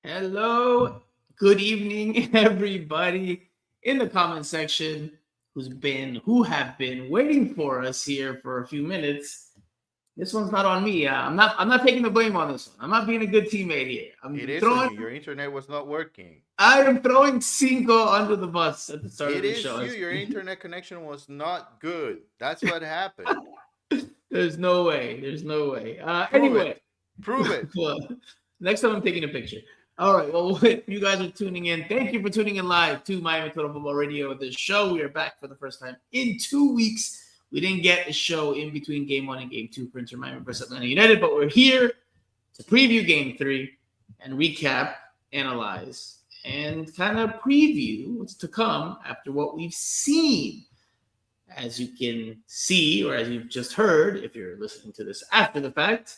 Hello, good evening, everybody in the comment section who have been waiting for us here for a few minutes. This one's not on me. I'm not taking the blame on this one. I'm not being a good teammate here. It I'm is on throwing you. Your internet was not working. I am throwing Cinco under the bus at the start It of the is show. you. Your internet connection was not good. That's what happened. There's no way. There's no way. Prove Anyway, it. Prove it. well, next time I'm taking a picture. All right. Well, if you guys are tuning in, thank you for tuning in live to Miami Total Football Radio. The show, we are back for the first time in 2 weeks. We didn't get a show in between game one and game two for Inter Miami versus Atlanta United, but we're here to preview game three and recap, analyze, and kind of preview what's to come after what we've seen. As you can see, or as you've just heard, if you're listening to this after the fact,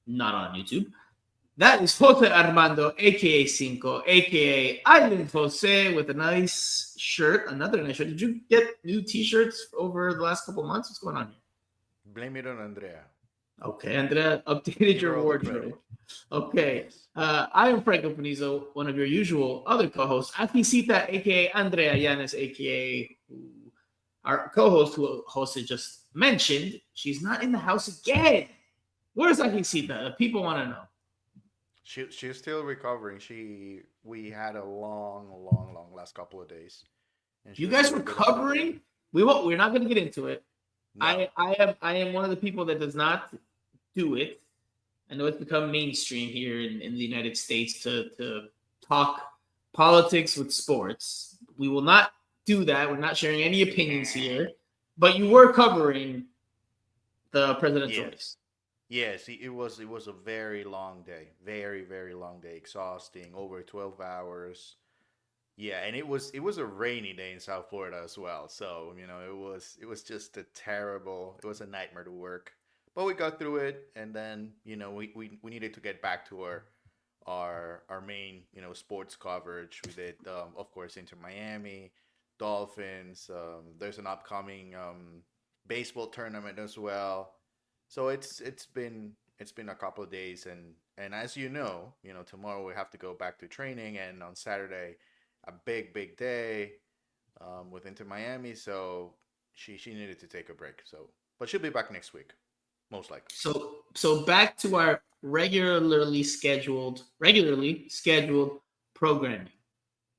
not on YouTube, that is Jose Armando, aka Cinco, aka Island Jose, with a nice shirt, another nice shirt. Did you get new t-shirts over the last couple months? What's going on here? Blame it on Andrea. Okay, Andrea updated Give her your all the credit. wardrobe. Okay, Yes. I am Franco Panizo, one of your usual other co-hosts, Afisita, aka Andrea Yanes, aka our co-host who hosted just mentioned. She's not in the house again. Where's Afisita? People want to know. She's still recovering. We had a long last couple of days, and she You was a guys little bit under the weather. recovering? We're not going to get into it. No. I am one of the people that does not do it. I know it's become mainstream here in the United States to talk politics with sports. We will not do that. We're not sharing any opinions here. But you were covering the presidential race. Yes. Yes, it was a very long day. Very long day. Exhausting. Over 12 hours. Yeah, and it was a rainy day in South Florida as well. So, it was just a terrible, it was a nightmare to work. But we got through it, and then, we needed to get back to our main, sports coverage. We did, of course, Inter Miami, Dolphins. There's an upcoming baseball tournament as well. So it's been a couple of days, and as tomorrow we have to go back to training, and on Saturday a big day with Inter Miami. So she needed to take a break. So, but she'll be back next week, most likely. So back to our regularly scheduled programming,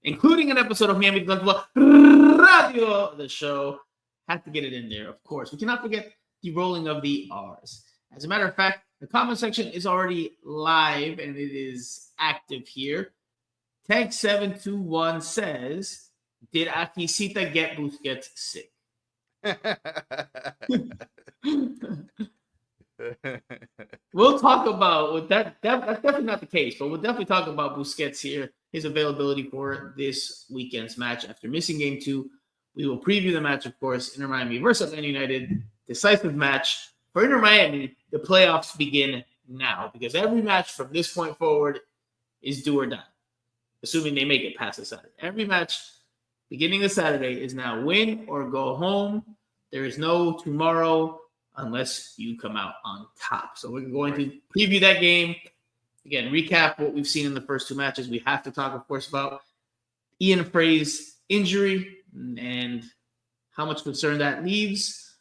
including an episode of Miami Football Radio, the show. Have to get it in there, of course. We cannot forget the rolling of the R's. As a matter of fact, the comment section is already live and it is active here. Tank721 says, did Akisita get Busquets sick? We'll talk about that. That's definitely not the case, but we'll definitely talk about Busquets here, his availability for this weekend's match after missing game two. We will preview the match, of course, Inter Miami versus Atlanta United, decisive match for Inter Miami. The playoffs begin now because every match from this point forward is do or die, assuming they make it past the Saturday. Every match beginning of Saturday is now win or go home. There is no tomorrow unless you come out on top. So we're going to preview that game. Again, recap what we've seen in the first two matches. We have to talk, of course, about Ian Frey's injury and how much concern that leaves.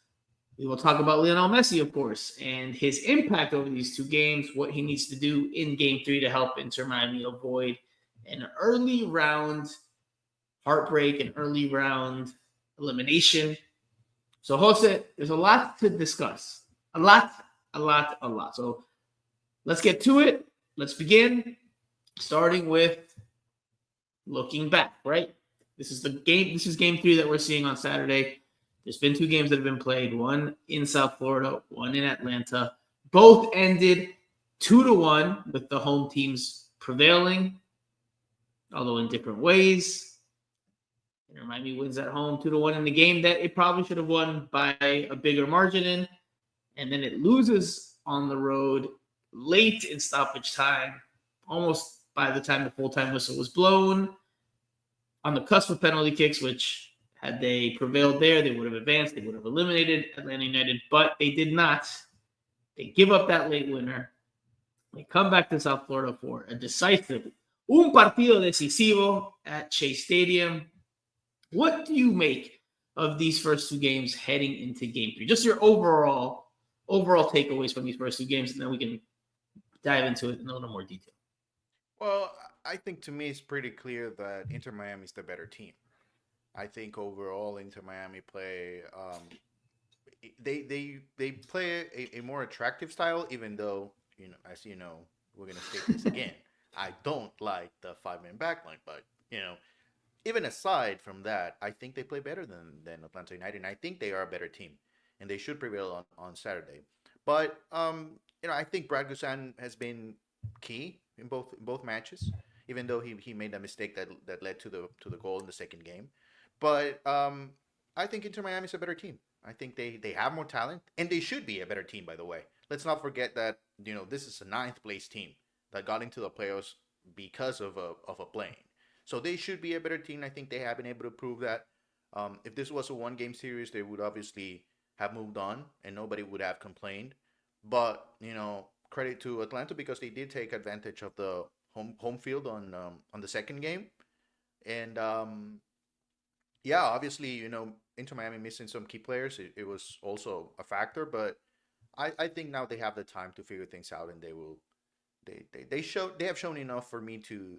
We will talk about Lionel Messi, of course, and his impact over these two games, what he needs to do in game three to help Inter Miami avoid an early round heartbreak, an early round elimination. So, Jose, there's a lot to discuss. A lot. So, let's get to it. Let's begin, starting with looking back, right? This is game three that we're seeing on Saturday. There's been two games that have been played, one in South Florida, one in Atlanta. Both ended 2-1 with the home teams prevailing, although in different ways. Miami wins at home 2-1 in the game that it probably should have won by a bigger margin in. And then it loses on the road late in stoppage time, almost by the time the full-time whistle was blown, on the cusp of penalty kicks, which had they prevailed there, they would have advanced. They would have eliminated Atlanta United, but they did not. They give up that late winner. They come back to South Florida for a decisive, un partido decisivo at Chase Stadium. What do you make of these first two games heading into game three? Just your overall takeaways from these first two games, and then we can dive into it in a little more detail. Well, I think to me it's pretty clear that Inter Miami is the better team. I think overall Inter Miami play they play a more attractive style, even though, as you know, we're gonna state this again. I don't like the 5-man backline, but even aside from that, I think they play better than Atlanta United, and I think they are a better team, and they should prevail on Saturday. But I think Brad Guzan has been key in both matches, even though he made a mistake that led to the goal in the second game. But I think Inter Miami is a better team. I think they have more talent, and they should be a better team, by the way. Let's not forget that this is a 9th place team that got into the playoffs because of a play-in. So they should be a better team. I think they have been able to prove that. If this was a 1-game series, they would obviously have moved on, and nobody would have complained. But credit to Atlanta, because they did take advantage of the home field on the second game, and yeah, obviously Inter Miami missing some key players. It was also a factor, but I think now they have the time to figure things out, and they will. They have shown enough for me to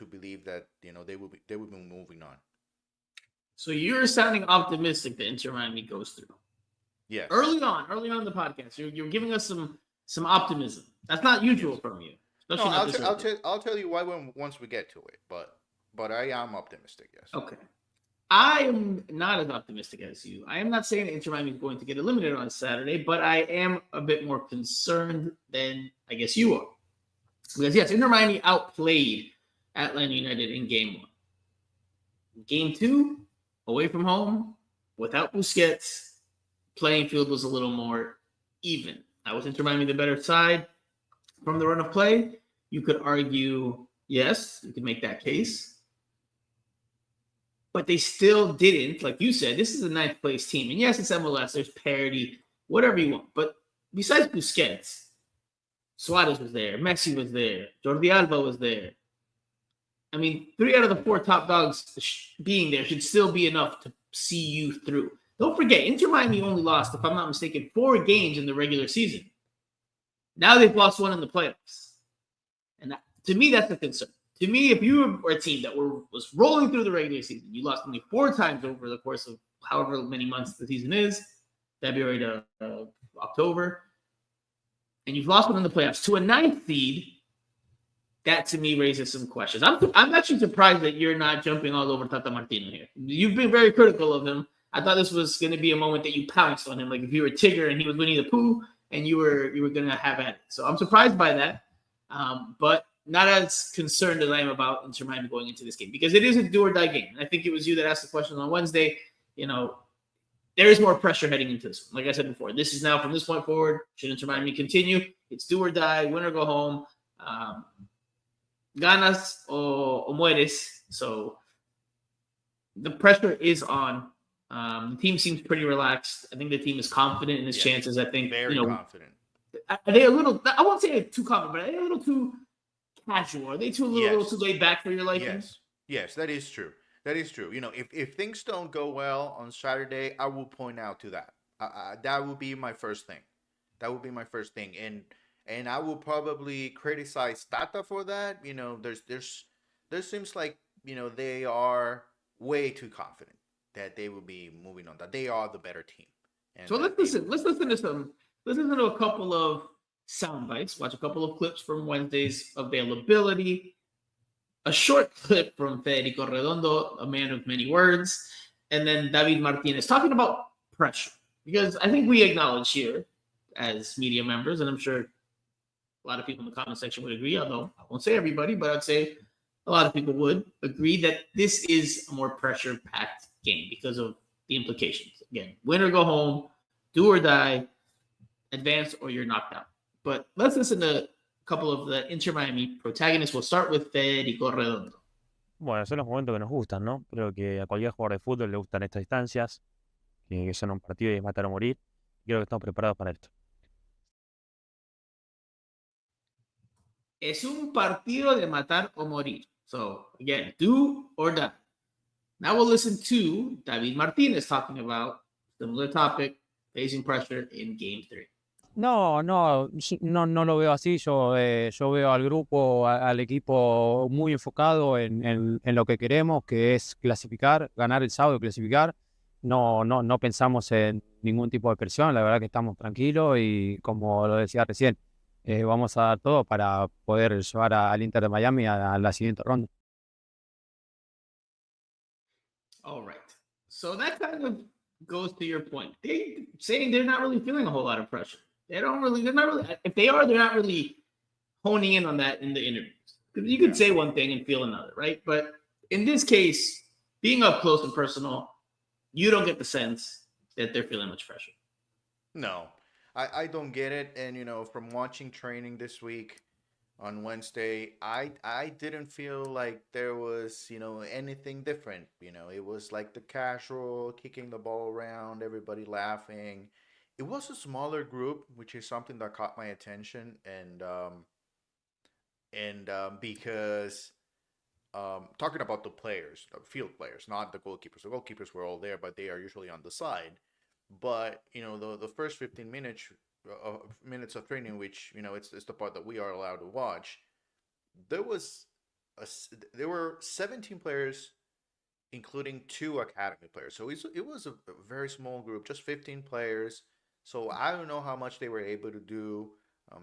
believe that they will be moving on. So you're sounding optimistic that Inter Miami goes through. Yes. Early on in the podcast, you're giving us some optimism. That's not usual from you. No, I'll tell you why once we get to it. But I am optimistic. Yes. Okay. I am not as optimistic as you. I am not saying that Inter Miami is going to get eliminated on Saturday, but I am a bit more concerned than I guess you are. Because yes, Inter Miami outplayed Atlanta United in game 1. Game 2, away from home, without Busquets, playing field was a little more even. I was Inter Miami the better side from the run of play. You could argue, yes, you could make that case. But they still didn't, like you said, this is a 9th place team. And yes, it's MLS, there's parity, whatever you want. But besides Busquets, Suarez was there, Messi was there, Jordi Alba was there. I mean, 3 out of the 4 top dogs being there should still be enough to see you through. Don't forget, Inter Miami only lost, if I'm not mistaken, 4 games in the regular season. Now they've lost 1 in the playoffs. And to me, that's a concern. To me, if you were a team that was rolling through the regular season, you lost only 4 times over the course of however many months the season is, February to October, and you've lost 1 in the playoffs to a 9th seed, that to me raises some questions. I'm actually surprised that you're not jumping all over Tata Martino here. You've been very critical of him. I thought this was going to be a moment that you pounced on him, like if you were Tigger and he was Winnie the Pooh, and you were going to have at it. So I'm surprised by that, but not as concerned as I am about Inter Miami going into this game, because it is a do or die game. And I think it was you that asked the question on Wednesday. There is more pressure heading into this one. Like I said before, this is now from this point forward. Should Inter Miami continue? It's do or die, win or go home. Ganas o mueres. So the pressure is on. The team seems pretty relaxed. I think the team is confident in its chances. I think very confident. Are they a little? I won't say too confident, but are they a little too casual? Are they a little too laid back for your liking? Yes, that is true. That is true. If things don't go well on Saturday, I will point out to that. That will be my first thing. And I will probably criticize Tata for that. There seems like they are way too confident that they will be moving on. That they are the better team. And so let's listen. Let's listen to a couple of sound bites. Watch a couple of clips from Wednesday's availability. A short clip from Federico Redondo, a man of many words, and then David Martinez talking about pressure. Because I think we acknowledge here as media members, and I'm sure a lot of people in the comment section would agree, although I won't say everybody, but I'd say a lot of people would agree that this is a more pressure-packed game because of the implications. Again, win or go home, do or die, advance or you're knocked out. But let's listen to couple of the Inter Miami protagonists. We'll start with Federico Redondo. Bueno, son los momentos que nos gustan, ¿no? Creo que a cualquier jugador de fútbol le gustan estas distancias, que son un partido y es matar o morir. Creo que estamos preparados para esto. Es un partido de matar o morir. So, again, do or die. Now we'll listen to David Martinez talking about similar topic, facing pressure in Game 3. No, no, no lo veo así. Yo veo al grupo, al equipo muy enfocado en lo que queremos, que es clasificar, ganar el sábado y clasificar. No pensamos en ningún tipo de presión. La verdad que estamos tranquilos y como lo decía recién, vamos a dar todo para poder llevar al Inter de Miami a la siguiente ronda. All right. So that kind of goes to your point. They saying they're not really feeling a whole lot of pressure. They're not really, if they are, they're not really honing in on that in the interviews. Because you could say one thing and feel another, right? But in this case, being up close and personal, you don't get the sense that they're feeling much pressure. No, I don't get it. And from watching training this week on Wednesday, I didn't feel like there was anything different. It was like the casual kicking the ball around, everybody laughing. It was a smaller group, which is something that caught my attention, and because talking about the players, the field players, not the goalkeepers. The goalkeepers were all there, but they are usually on the side. But the first 15 minutes of training, which it's the part that we are allowed to watch. There was there were 17 players, including 2 academy players. So it was a very small group, just 15 players. So I don't know how much they were able to do.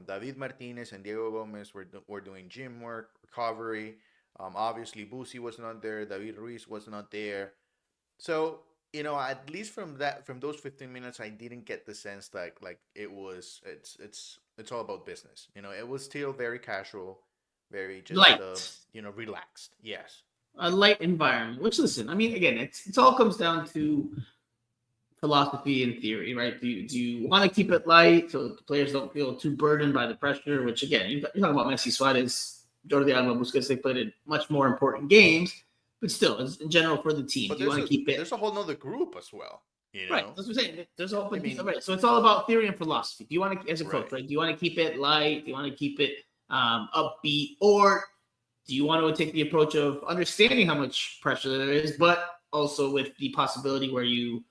David Martinez and Diego Gomez were doing gym work, recovery. Obviously, Busi was not there. David Ruiz was not there. So at least from those 15 minutes, I didn't get the sense that like it's all about business. It was still very casual, very just Light. relaxed. Yes. A light environment. Which, listen, I mean, again, it all comes down to philosophy and theory, right? Do you want to keep it light so the players don't feel too burdened by the pressure? Which, again, you're talking about Messi, Suarez, Jordi Alba, Busquets. They played in much more important games, but still, in general, for the team, But do you want to keep it? There's a whole nother group as well. Right, that's what I'm saying. There's a whole bunch. I mean, right. So it's all about theory and philosophy. Do you want to, as a coach, Right. right? Do you want to keep it light? Do you want to keep it upbeat, or do you want to take the approach of understanding how much pressure there is, but also with the possibility where you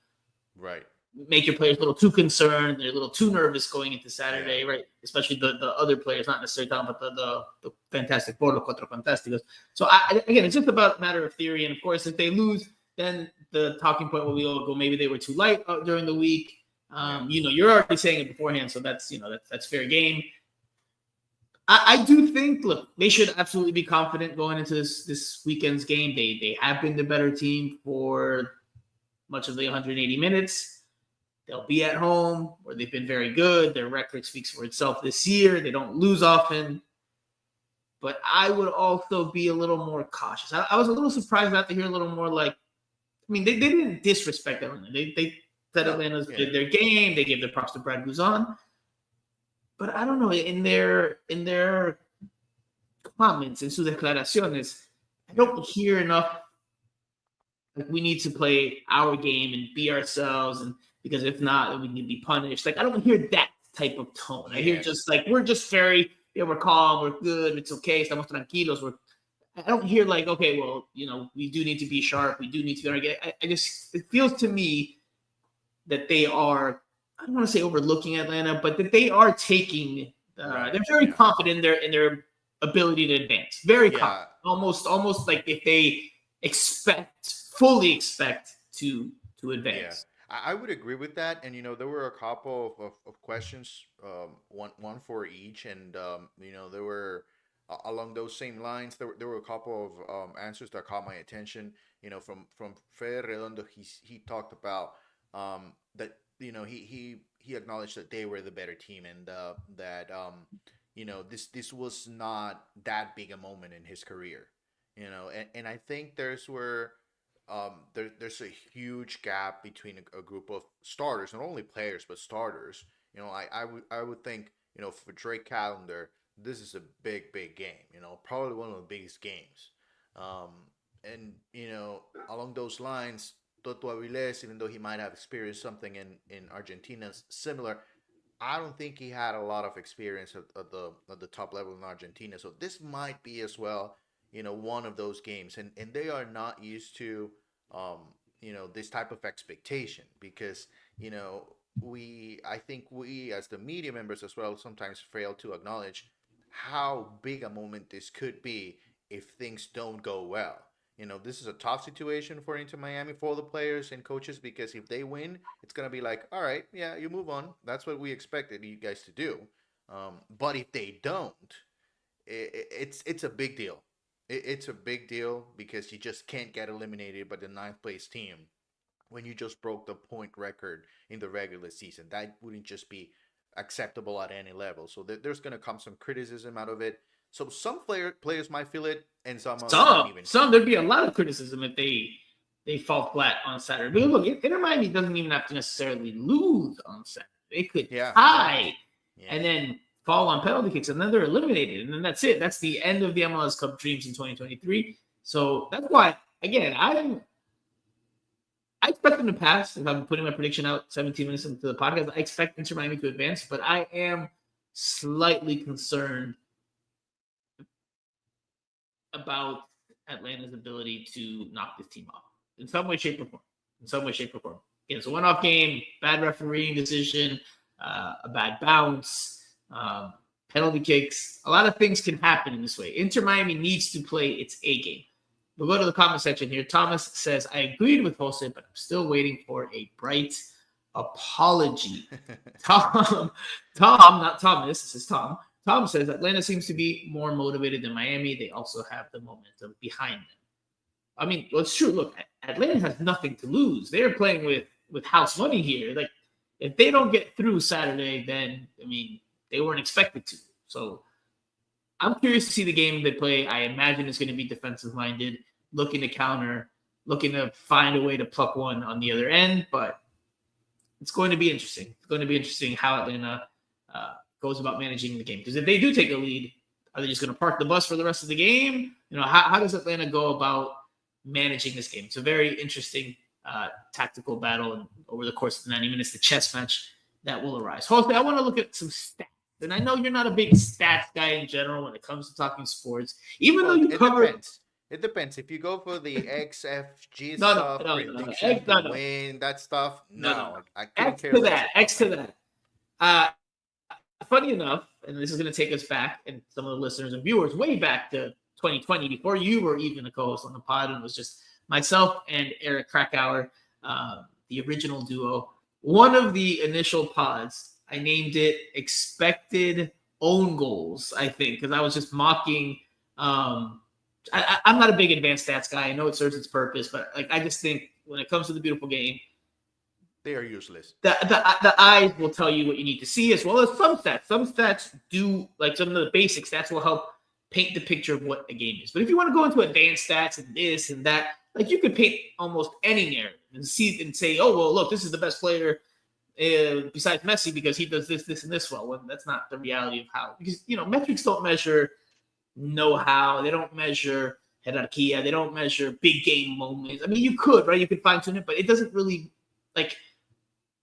Right. make your players a little too concerned, they're a little too nervous going into Saturday, right? Especially the other players, not necessarily talking about the fantastic Porto contra Fantásticos. So again, it's just about a matter of theory, and of course, if they lose, then the talking point will be, go, maybe they were too light during the week. You're already saying it beforehand, so that's that's fair game. I do think, look, they should absolutely be confident going into this weekend's game. They have been the better team for much of the 180 minutes. They'll be at home where they've been very good. Their record speaks for itself this year. They don't lose often. But I would also be a little more cautious. I was a little surprised not to hear a little more like, I mean, they didn't disrespect Atlanta. They said Atlanta's did their game. They gave their props to Brad Guzan. But I don't know, in their comments, in sus declaraciones, I don't hear enough like we need to play our game and be ourselves, and because if not, we need to be punished. Like I don't hear that type of tone. I hear just like we're just very we're calm, we're good, it's okay, estamos tranquilos. I don't hear like, okay, well, we do need to be sharp, we do need to be on our game. I just it feels to me that they are, I don't want to say overlooking Atlanta, but that they are taking they're very confident in their ability to advance. Very confident. Almost like if they fully expect to advance. Yeah, I would agree with that. And there were a couple of questions, one for each, and there were along those same lines. There were a couple of answers that caught my attention. From Fray Redondo, he talked about that he acknowledged that they were the better team, and that this was not that big a moment in his career. And I think there's a huge gap between a group of starters, not only players but starters. I would think for Drake Callender, this is a big game. Probably one of the biggest games. And along those lines, Toto Avilés, even though he might have experienced something in Argentina similar, I don't think he had a lot of experience at the top level in Argentina. So this might be as well, one of those games, and they are not used to, this type of expectation because I think we as the media members as well sometimes fail to acknowledge how big a moment this could be if things don't go well. This is a tough situation for Inter Miami for the players and coaches because if they win, it's gonna be like, all right, yeah, you move on. That's what we expected you guys to do. But if they don't, it's a big deal. It's a big deal because you just can't get eliminated by the ninth place team when you just broke the point record in the regular season. That wouldn't just be acceptable at any level. So there's gonna come some criticism out of it. So some players might feel it, and some even. Some there'd be a lot of criticism if they fall flat on Saturday. But look, Inter Miami doesn't even have to necessarily lose on Saturday. They could tie and then fall on penalty kicks, and then they're eliminated, and then that's it. That's the end of the MLS Cup dreams in 2023. So that's why, again, I expect them to pass. If I'm putting my prediction out 17 minutes into the podcast, I expect Inter Miami to advance, but I am slightly concerned about Atlanta's ability to knock this team off in some way, shape, or form. Again, it's a one-off game, bad refereeing decision, a bad bounce, penalty kicks. A lot of things can happen in this way. Inter Miami needs to play its A game. We'll go to the comment section here. Thomas says, I agreed with Jose, but I'm still waiting for a bright apology. Tom, not Thomas. This is Tom. Tom says Atlanta seems to be more motivated than Miami. They also have the momentum behind them. I mean, well, it's true. Look, Atlanta has nothing to lose. They're playing with house money here. Like, if they don't get through Saturday, then, I mean, they weren't expected to. So I'm curious to see the game they play. I imagine it's going to be defensive-minded, looking to counter, looking to find a way to pluck one on the other end. But it's going to be interesting. It's going to be interesting how Atlanta goes about managing the game. Because if they do take a lead, are they just going to park the bus for the rest of the game? How does Atlanta go about managing this game? It's a very interesting tactical battle, and over the course of the 90 minutes, the chess match that will arise. Jose, I want to look at some stats. And I know you're not a big stats guy in general when it comes to talking sports, even though you cover It depends. If you go for the XFG stuff, prediction to win, that stuff, I couldn't care less. X to that. Funny enough, and this is going to take us back, and some of the listeners and viewers, way back to 2020, before you were even a co-host on the pod, and it was just myself and Eric Krakauer, the original duo. One of the initial pods, I named it Expected Own Goals, I think, because I was just mocking. I'm not a big advanced stats guy. I know it serves its purpose, but I just think when it comes to the beautiful game, they are useless. The eyes will tell you what you need to see, as well as some stats. Some stats do, like some of the basic stats will help paint the picture of what a game is. But if you want to go into advanced stats and this and that, you could paint almost any narrative and say, oh, well, look, this is the best player besides Messi because he does this, and this well. When that's not the reality of how. Because, metrics don't measure know-how. They don't measure hierarchy. They don't measure big game moments. I mean, you could, right? You could fine-tune it, but it doesn't really,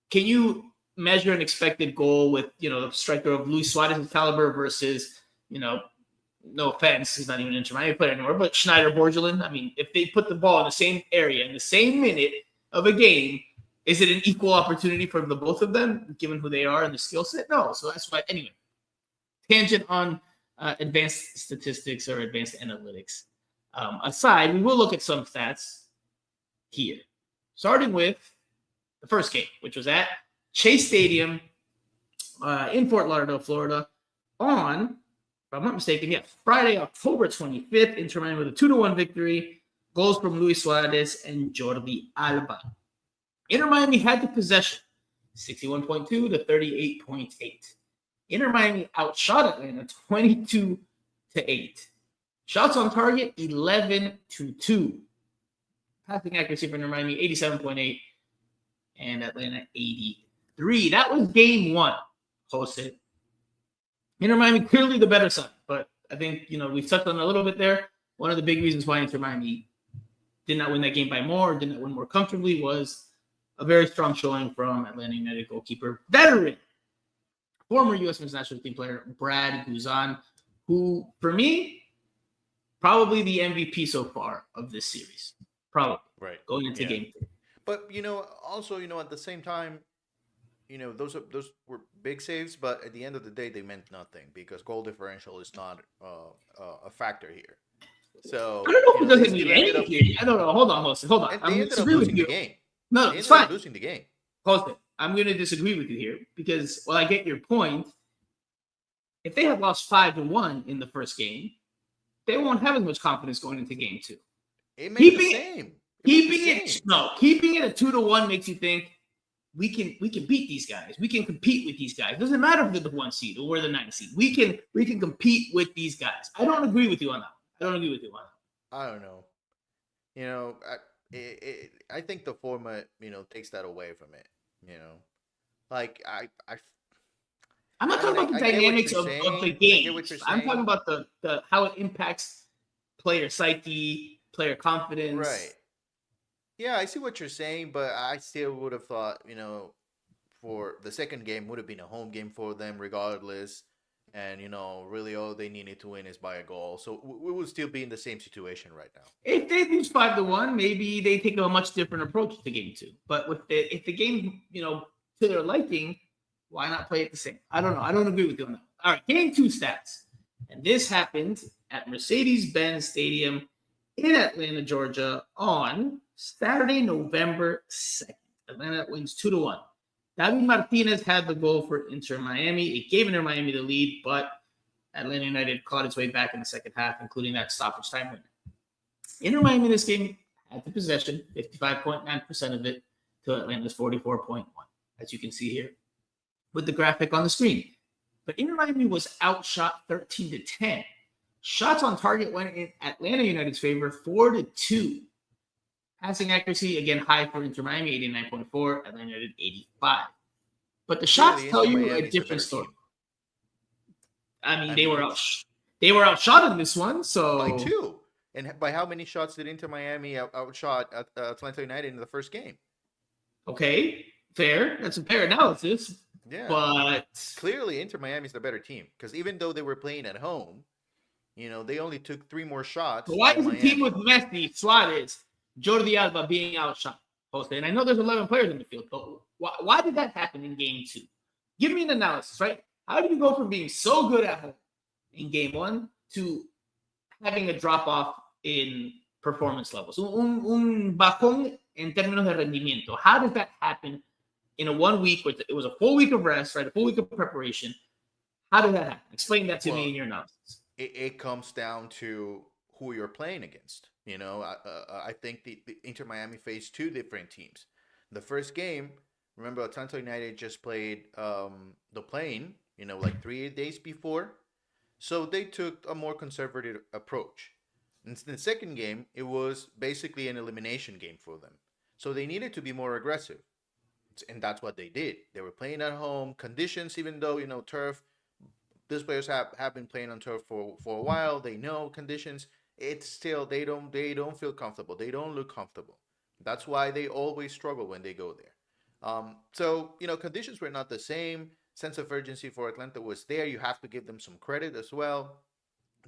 can you measure an expected goal with, the striker of Luis Suarez's caliber versus, no offense, he's not even an Inter Miami player anymore, but Schneider Borgelin? I mean, if they put the ball in the same area in the same minute of a game, is it an equal opportunity for the both of them, given who they are and the skill set? No. So that's why, anyway, tangent on advanced statistics or advanced analytics aside, we will look at some stats here, starting with the first game, which was at Chase Stadium in Fort Lauderdale, Florida, on, if I'm not mistaken, Friday, October 25th, Inter Miami with a 2-1 victory. Goals from Luis Suarez and Jordi Alba. Inter Miami had the possession, 61.2 to 38.8. Inter Miami outshot Atlanta 22-8. Shots on target, 11-2. Passing accuracy for Inter Miami, 87.8. And Atlanta, 83. That was game one, Jose. Inter Miami, clearly the better side. But I think, we've touched on it a little bit there. One of the big reasons why Inter Miami did not win that game by more, did not win more comfortably, was a very strong showing from Atlanta United goalkeeper veteran former U.S. men's national team player, Brad Guzan, who, for me, probably the MVP so far of this series. Probably. Right. Going into game 3. But, also, at the same time, those were big saves, but at the end of the day, they meant nothing because goal differential is not a factor here. So I don't know if it they doesn't mean still ended anything. I don't know. Hold on. and I'm they going to ended up disagree with losing the you. game. No, They it's ended up fine. losing the game. Hold it. I'm going to disagree with you here because, I get your point. If they had lost 5-1 in the first game, they won't have as much confidence going into game 2. It made the same. Keeping it at 2-1 makes you think we can beat these guys. We can compete with these guys. It doesn't matter if they're the 1 seed or the 9 seed. We can compete with these guys. I don't agree with you on that. I don't know. I think the format, takes that away from it. Like I'm not talking about the dynamics of the game. I'm talking about the how it impacts player psyche, player confidence. Right. Yeah, I see what you're saying, but I still would have thought, for the second game would have been a home game for them regardless. And, really all they needed to win is by a goal. So we would still be in the same situation right now. If they lose 5-1, maybe they take a much different approach to game 2. But if the game, to their liking, why not play it the same? I don't know. I don't agree with you on that. All right, game 2 stats. And this happened at Mercedes-Benz Stadium in Atlanta, Georgia on Saturday, November 2nd. Atlanta wins 2-1. David Martinez had the goal for Inter Miami. It gave Inter Miami the lead, but Atlanta United clawed its way back in the second half, including that stoppage time winner. Inter Miami in this game had the possession, 55.9% of it, to Atlanta's 44.1%, as you can see here with the graphic on the screen. But Inter Miami was outshot 13-10. Shots on target went in Atlanta United's favor, 4-2. Passing accuracy, again, high for Inter Miami, 89.4, Atlanta United, 85. But the shots tell you a different story. I mean, they were outshot in this one, so by 2. And by how many shots did Inter Miami outshot Atlanta United in the first game? Okay, fair. That's a fair analysis. Yeah, but clearly Inter Miami is the better team because even though they were playing at home, they only took 3 more shots. So why is a team with Messi, Suarez, Jordi Alba being outshot, Jose? And I know there's 11 players in the field, but why did that happen in game 2? Give me an analysis, right? How do you go from being so good at home in game 1 to having a drop-off in performance levels? Un bajón en términos de rendimiento. How does that happen in a 1 week? It was a full week of rest, right? A full week of preparation. How did that happen? Explain that to me in your analysis. It comes down to who you're playing against. I think the Inter Miami faced 2 different teams. The first game, remember, Atlanta United just played the plane, like 3 days before. So they took a more conservative approach. In the second game, it was basically an elimination game for them. So they needed to be more aggressive. And that's what they did. They were playing at home. Conditions, even though, turf, these players have been playing on turf for a while. They know conditions. It's still, they don't feel comfortable. They don't look comfortable. That's why they always struggle when they go there. So, conditions were not the same. Sense of urgency for Atlanta was there. You have to give them some credit as well.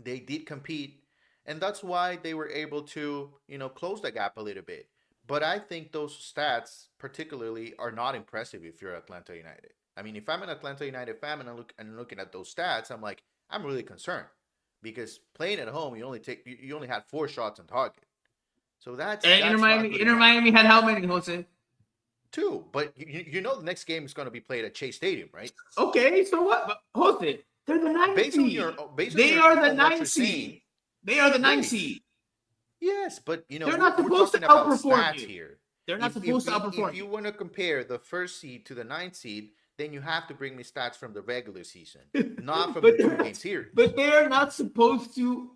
They did compete. And that's why they were able to, close the gap a little bit. But I think those stats particularly are not impressive if you're Atlanta United. I mean, if I'm an Atlanta United fan and I'm looking at those stats, I'm really concerned. Because playing at home, you only had 4 shots on target. So that's Inter Miami had how many, Jose? 2. But the next game is going to be played at Chase Stadium, right? Okay, so what? But Jose, they're the 9th seed. They are the 9th seed. They are the 9th seed. Yes, but they're not supposed to outperform you. Here. They're not supposed to outperform. If you want to compare the 1st seed to the 9th seed, then you have to bring me stats from the regular season, not from the 2-game series. But they're not supposed to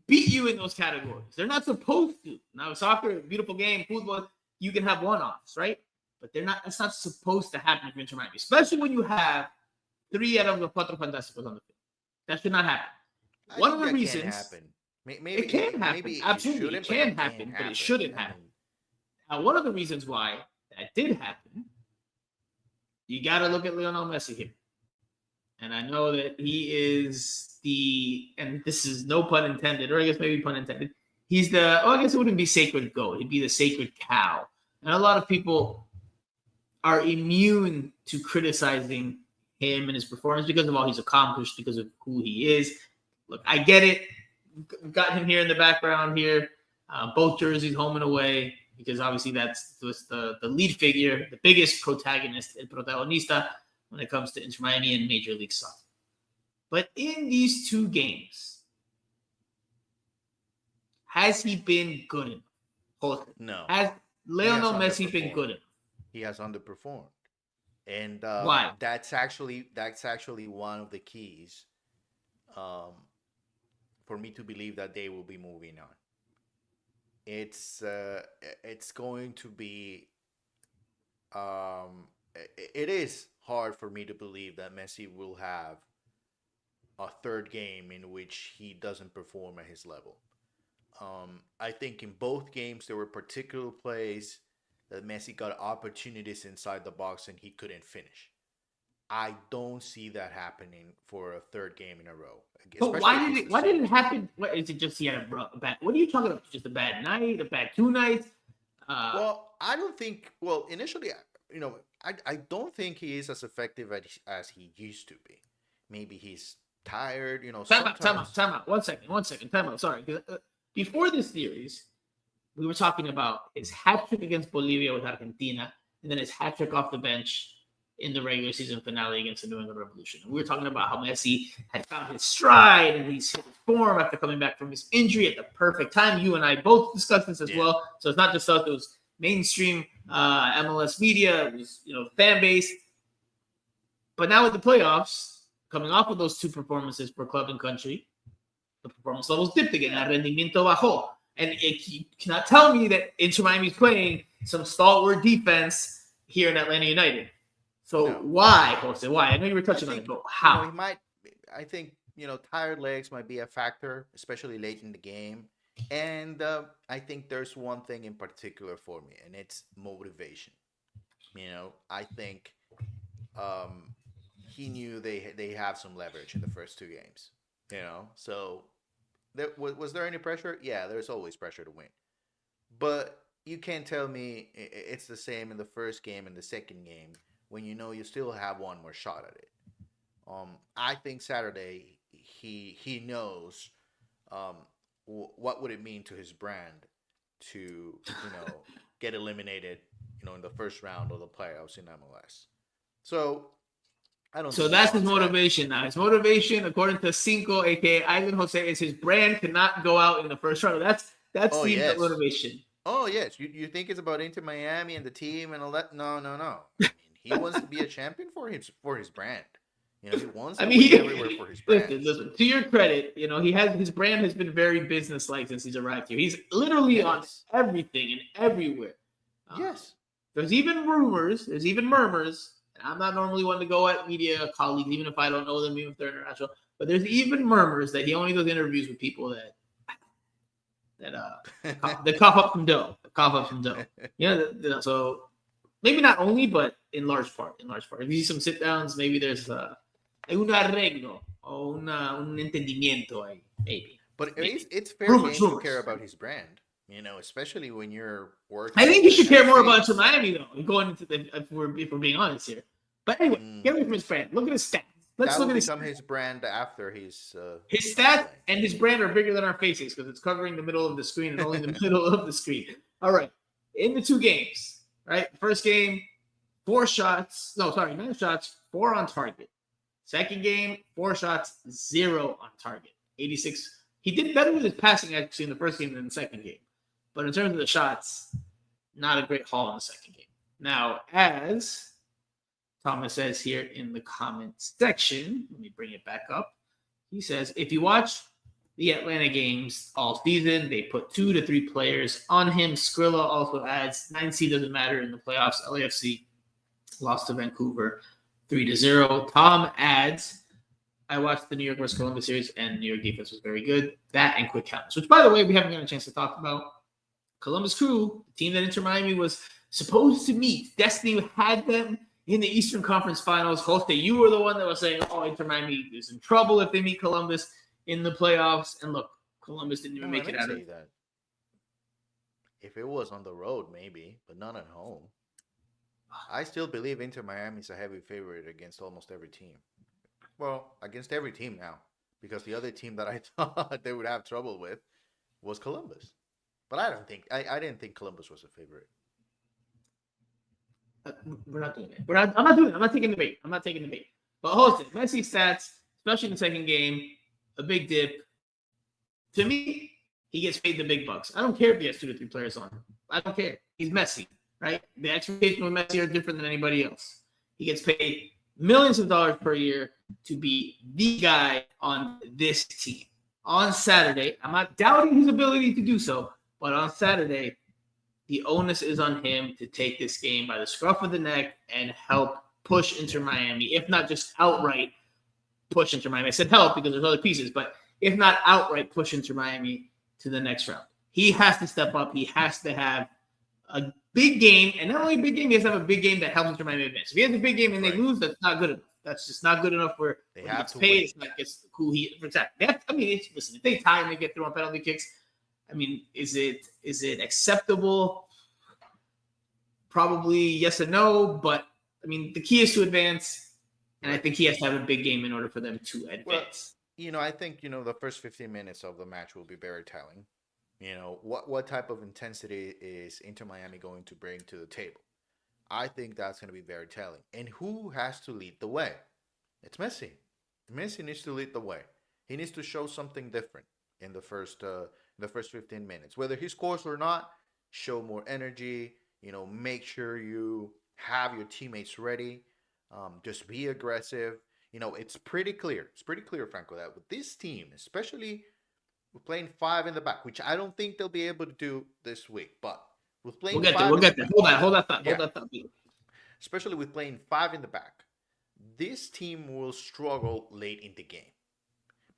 beat you in those categories. They're not supposed to. Now, soccer, beautiful game, football, you can have one-offs, right? But they're not. That's not supposed to happen if you're Inter Miami, especially when you have 3 out of the 4 Fantásticos on the field. That should not happen. One of the reasons it can happen. Absolutely, it can happen, but it shouldn't happen. Now, one of the reasons why that did happen, you got to look at Lionel Messi here. And I know that he is and this is no pun intended, or I guess maybe pun intended, he's I guess it wouldn't be sacred goat, it'd be the sacred cow. And a lot of people are immune to criticizing him and his performance because of all he's accomplished, because of who he is. Look, I get it. Got him here in the background here. Both jerseys, home and away, because obviously that's the lead figure, the biggest protagonist, el protagonista, when it comes to Inter Miami and Major League Soccer. But in these two games, has he been good enough? No. Has Lionel Messi been good enough? He has underperformed. And why? That's actually one of the keys for me to believe that they will be moving on. It's going to be it is hard for me to believe that Messi will have a third game in which he doesn't perform at his level. I think in both games there were particular plays that Messi got opportunities inside the box and he couldn't finish. I don't see that happening for a third game in a row. But why did it happen? What is it? Just he had a bad? What are you talking about? Just a bad night, a bad 2 nights? Well, I don't think. Well, initially, I don't think he is as effective as he used to be. Maybe he's tired. Time out. 1 second. Time out. Sorry. Before this series, we were talking about his hat trick against Bolivia with Argentina, and then his hat trick off the bench in the regular season finale against the New England Revolution. And we were talking about how Messi had found his stride and he's hit his form after coming back from his injury at the perfect time. You and I both discussed this as well. So it's not just us, it was mainstream MLS media, it was fan base. But now with the playoffs, coming off of those 2 performances per club and country, the performance levels dipped again. El rendimiento bajó. And you cannot tell me that Inter Miami is playing some stalwart defense here in Atlanta United. So why, Jose? Why? I know you were touching on it, but how? I think tired legs might be a factor, especially late in the game. And I think there's one thing in particular for me, and it's motivation. I think he knew they have some leverage in the first 2 games. So was there any pressure? Yeah, there's always pressure to win. But you can't tell me it's the same in the first game and the second game when you still have one more shot at it. I think Saturday he knows what would it mean to his brand to get eliminated in the first round of the playoffs in MLS. So I don't. So that's his motivation now. His motivation, according to Cinco, aka Ivan Jose, is his brand cannot go out in the first round. That's the motivation. Oh yes, you think it's about Inter Miami and the team and all that? No. I mean, he wants to be a champion for his brand. He wants to be everywhere for his brand. Listen, to your credit, his brand has been very business-like since he's arrived here. He's literally on everything and everywhere. Yes. There's even rumors, there's even murmurs, and I'm not normally one to go at media colleagues, even if I don't know them, even if they're international, but there's even murmurs that he only does interviews with people that cough up some dough. So maybe not only, but in large part. If you see some sit-downs, maybe there's un arreglo or un entendimiento ahí, maybe. But it's fair game to care about his brand, especially when you're working. I think he should care more about Inter Miami, though, going into if we're being honest here. But anyway, get away from his brand. Look at his stats. Let's look at his brand after his stats and his brand are bigger than our faces because it's covering the middle of the screen and only the middle of the screen. All right, in the 2 games, right? First game, 9 shots, 4 on target. Second game, 4 shots, 0 on target. 86. He did better with his passing actually in the first game than the second game. But in terms of the shots, not a great haul in the second game. Now, as Thomas says here in the comments section, let me bring it back up. He says, if you watch the Atlanta games all season, they put 2 to 3 players on him. Skrilla also adds 9C doesn't matter in the playoffs. LAFC lost to Vancouver 3-0. Tom adds, I watched the New York vs. Columbus series, and New York defense was very good. That and quick counters, which, by the way, we haven't got a chance to talk about. Columbus Crew, the team that Inter Miami was supposed to meet. Destiny had them in the Eastern Conference Finals. Jose, you were the one that was saying, "Oh, Inter Miami is in trouble if they meet Columbus in the playoffs." And look, Columbus didn't even make it out of it. That. If it was on the road, maybe, but not at home. I still believe Inter Miami is a heavy favorite against almost every team. Well, against every team now, because the other team that I thought they would have trouble with was Columbus. But I didn't think Columbus was a favorite. We're not doing it. I'm not doing it. I'm not taking the bait. But Jose, Messi stats, especially in the second game, a big dip. To me, he gets paid the big bucks. I don't care if he has 2 to 3 players on. I don't care. He's Messi, right? The expectations with Messi are different than anybody else. He gets paid millions of dollars per year to be the guy on this team. On Saturday, I'm not doubting his ability to do so, but on Saturday, the onus is on him to take this game by the scruff of the neck and help push Inter Miami, if not just outright push Inter Miami. I said help because there's other pieces, but if not outright push Inter Miami to the next round. He has to step up. He has to have a big game, and not only a big game, he has to have a big game that helps Inter Miami advance. If he has a big game and they lose, that's not good enough. That's just not good enough for they have to pay. It's not who he exactly. Listen, if they tie and they get through on penalty kicks, I mean, is it acceptable? Probably yes and no, but I mean, the key is to advance, and I think he has to have a big game in order for them to advance. Well, I think the first 15 minutes of the match will be very telling. What type of intensity is Inter Miami going to bring to the table? I think that's going to be very telling. And who has to lead the way? It's Messi. Messi needs to lead the way. He needs to show something different in the first 15 minutes. Whether he scores or not, show more energy. Make sure you have your teammates ready. Just be aggressive. It's pretty clear. It's pretty clear, Franco, that with this team, especially with playing 5 in the back, which I don't think they'll be able to do this week, but with playing we'll get there. Hold that thought. Especially with playing 5 in the back, this team will struggle late in the game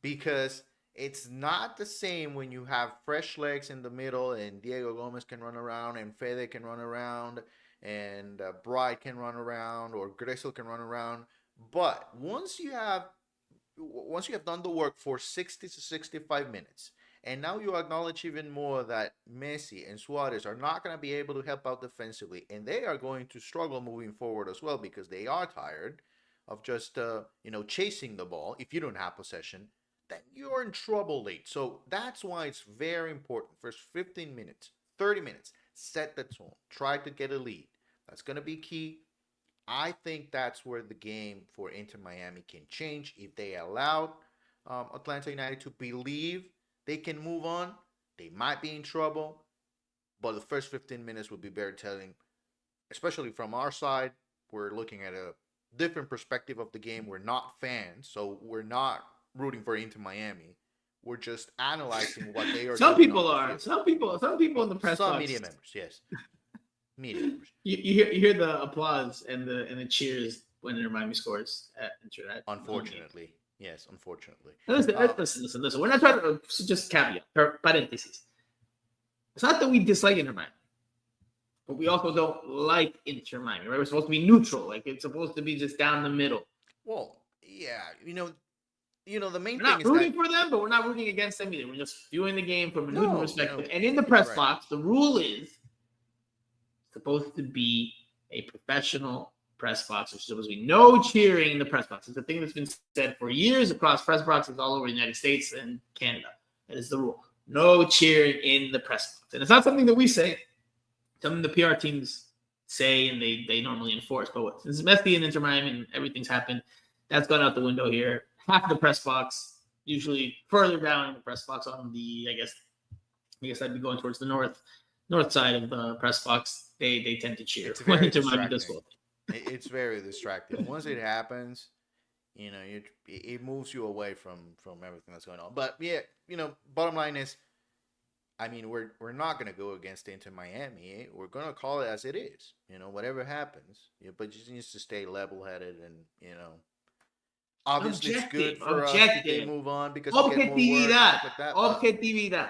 because it's not the same when you have fresh legs in the middle and Diego Gomez can run around and Fray can run around and Bright can run around or Gressel can run around. But once you have done the work for 60 to 65 minutes, and now you acknowledge even more that Messi and Suarez are not going to be able to help out defensively, and they are going to struggle moving forward as well because they are tired of just chasing the ball. If you don't have possession, then you're in trouble late. So that's why it's very important. First 15 minutes, 30 minutes, set the tone. Try to get a lead. That's going to be key. I think that's where the game for Inter Miami can change. If they allow Atlanta United to believe they can move on, they might be in trouble. But the first 15 minutes will be very telling, especially from our side. We're looking at a different perspective of the game. We're not fans, so we're not rooting for Inter Miami. We're just analyzing what they are doing. Some people are. Some people in the press box. Some media members, yes. Media members. You hear the applause and the cheers when Inter Miami scores at Inter. Unfortunately. Yes, unfortunately. Listen. We're not trying to just caveat, parentheses. It's not that we dislike Inter Miami, but we also don't like Inter Miami, right? We're supposed to be neutral. Like, it's supposed to be just down the middle. Well, yeah. The main thing is we're not rooting for them, but we're not rooting against them either. We're just viewing the game from a neutral perspective. And in the press box, the rule is supposed to be a professional press box. There's supposed to be no cheering in the press box. It's a thing that's been said for years across press boxes all over the United States and Canada. That is the rule. No cheering in the press box. And it's not something that we say. Something the PR teams say and they normally enforce. But since Messi and Inter Miami and everything's happened, that's gone out the window here. Half the press box, usually further down in the press box on the, I guess I'd be going towards the north side of the press box. They tend to cheer when Inter Miami does well. It's very distracting. Once it happens, it moves you away from everything that's going on. But yeah, bottom line is, I mean, we're not going to go against Inter Miami. We're going to call it as it is. Whatever happens. But you just need to stay level-headed and obviously it's good for us if they move on because we get more work, like that. Objetividad.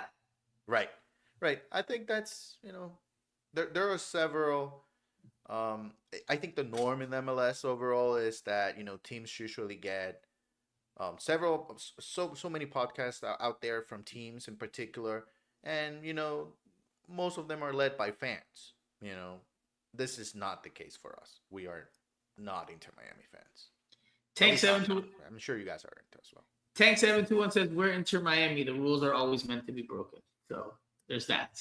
Right. I think that's there are several I think the norm in MLS overall is that teams usually get so many podcasts out there from teams in particular, and most of them are led by fans. This is not the case for us. We are not Inter Miami fans. Tank 721. I'm sure you guys are into as well. Tank 721 says we're Inter Miami. The rules are always meant to be broken. So there's that.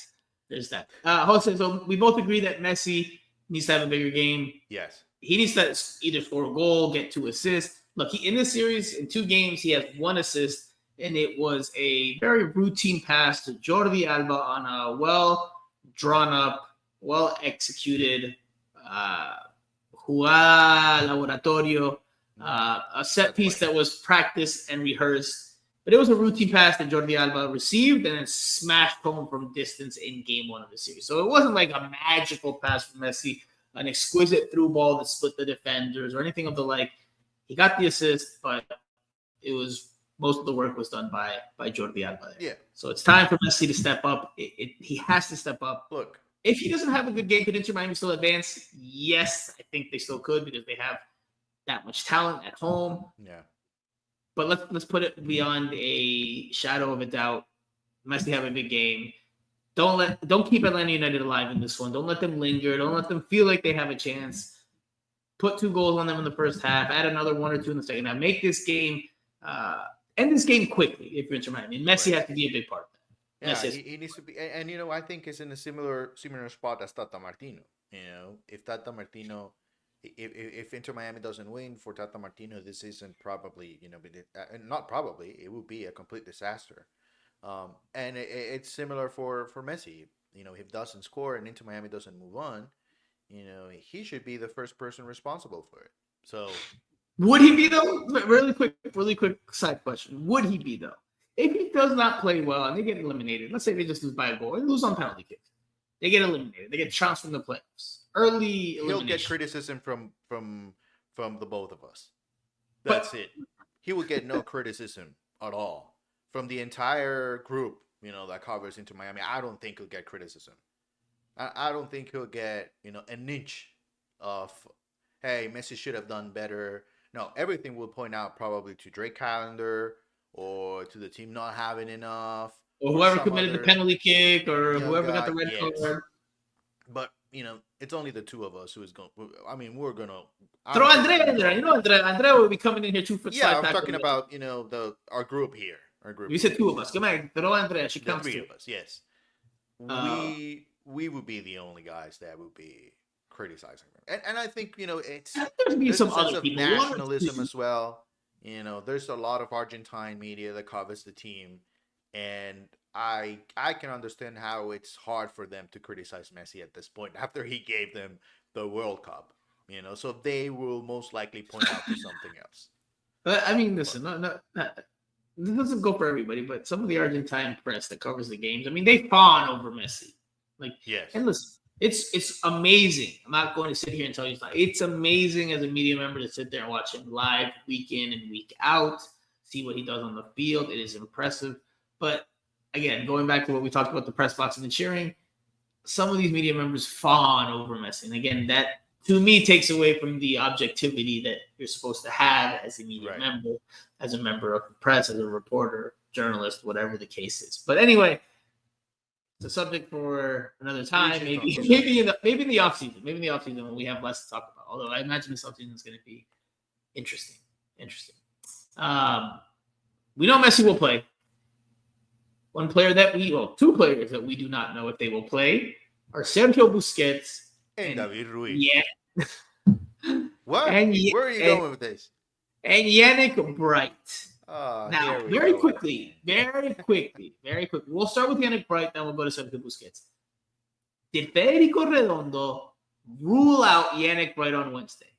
Jose, so we both agree that Messi needs to have a bigger game. Yes. He needs to either score a goal, get 2 assists. Look, in this series, in 2 games, he has 1 assist, and it was a very routine pass to Jordi Alba on a well-drawn-up, well-executed jugada laboratorio, a set piece that was practiced and rehearsed. But it was a routine pass that Jordi Alba received and then smashed home from distance in game 1 of the series. So it wasn't like a magical pass from Messi, an exquisite through ball that split the defenders or anything of the like. He got the assist, but it was most of the work was done by Jordi Alba there. Yeah. So it's time for Messi to step up. He has to step up. Look, if he doesn't have a good game, could Inter Miami still advance? Yes, I think they still could because they have that much talent at home. Yeah. But let's put it beyond a shadow of a doubt. Messi have a big game. Don't keep Atlanta United alive in this one. Don't let them linger. Don't let them feel like they have a chance. Put 2 goals on them in the first half. Add another 1 or 2 in the second half. Make this game end this game quickly if you're Inter Miami. And Messi has to be a big part of that. Yeah, he needs to be, and I think it's in a similar spot as Tata Martino. If Tata Martino. If Inter Miami doesn't win for Tata Martino this season, probably, not probably, it would be a complete disaster. And it's similar for Messi. If he doesn't score and Inter Miami doesn't move on, he should be the first person responsible for it. So, would he be though? Really quick side question. Would he be though? If he does not play well and they get eliminated, let's say they just lose by a goal, they lose on penalty kicks. They get eliminated. They get trounced from the playoffs. Early elimination. He'll get criticism from the both of us. That's it. He will get no criticism at all from the entire group, that covers Inter Miami. I don't think he'll get criticism. I don't think he'll get, an inch of, hey, Messi should have done better. No, everything will point out probably to Drake Callender or to the team not having enough. Or whoever committed the penalty kick or whoever got the red card. But, it's only the 2 of us who is going to, we're going to. Throw Andrea in there. Andrea will be coming in here 2 foot. Yeah, I'm talking about, our group here. You said 2 of us. Come on, throw Andrea. She comes 3 of us, yes. We would be the only guys that would be criticizing them. And I think, there's some a sense other of people. nationalism as well. There's a lot of Argentine media that covers the team. And I can understand how it's hard for them to criticize Messi at this point after he gave them the World Cup, so they will most likely point out to something else. Listen, no, this doesn't go for everybody, but some of the Argentine press that covers the games, they fawn over Messi. Yes. And listen, it's amazing. I'm not going to sit here and tell you it's not. It's amazing as a media member to sit there and watch him live week in and week out, see what he does on the field. It is impressive. But again, going back to what we talked about, the press box and the cheering, some of these media members fawn over Messi. And again, that to me takes away from the objectivity that you're supposed to have as a media member, as a member of the press, as a reporter, journalist, whatever the case is. But anyway, it's a subject for another time. Maybe in the off season. Maybe in the off season when we have less to talk about. Although I imagine this off season is going to be interesting. We know Messi will play. 2 players that we do not know if they will play are Sergio Busquets and David Ruiz. Yeah. What? Where are you going with this? And Yannick Bright. Now, very quickly. We'll start with Yannick Bright, then we'll go to Sergio Busquets. Did Federico Redondo rule out Yannick Bright on Wednesday?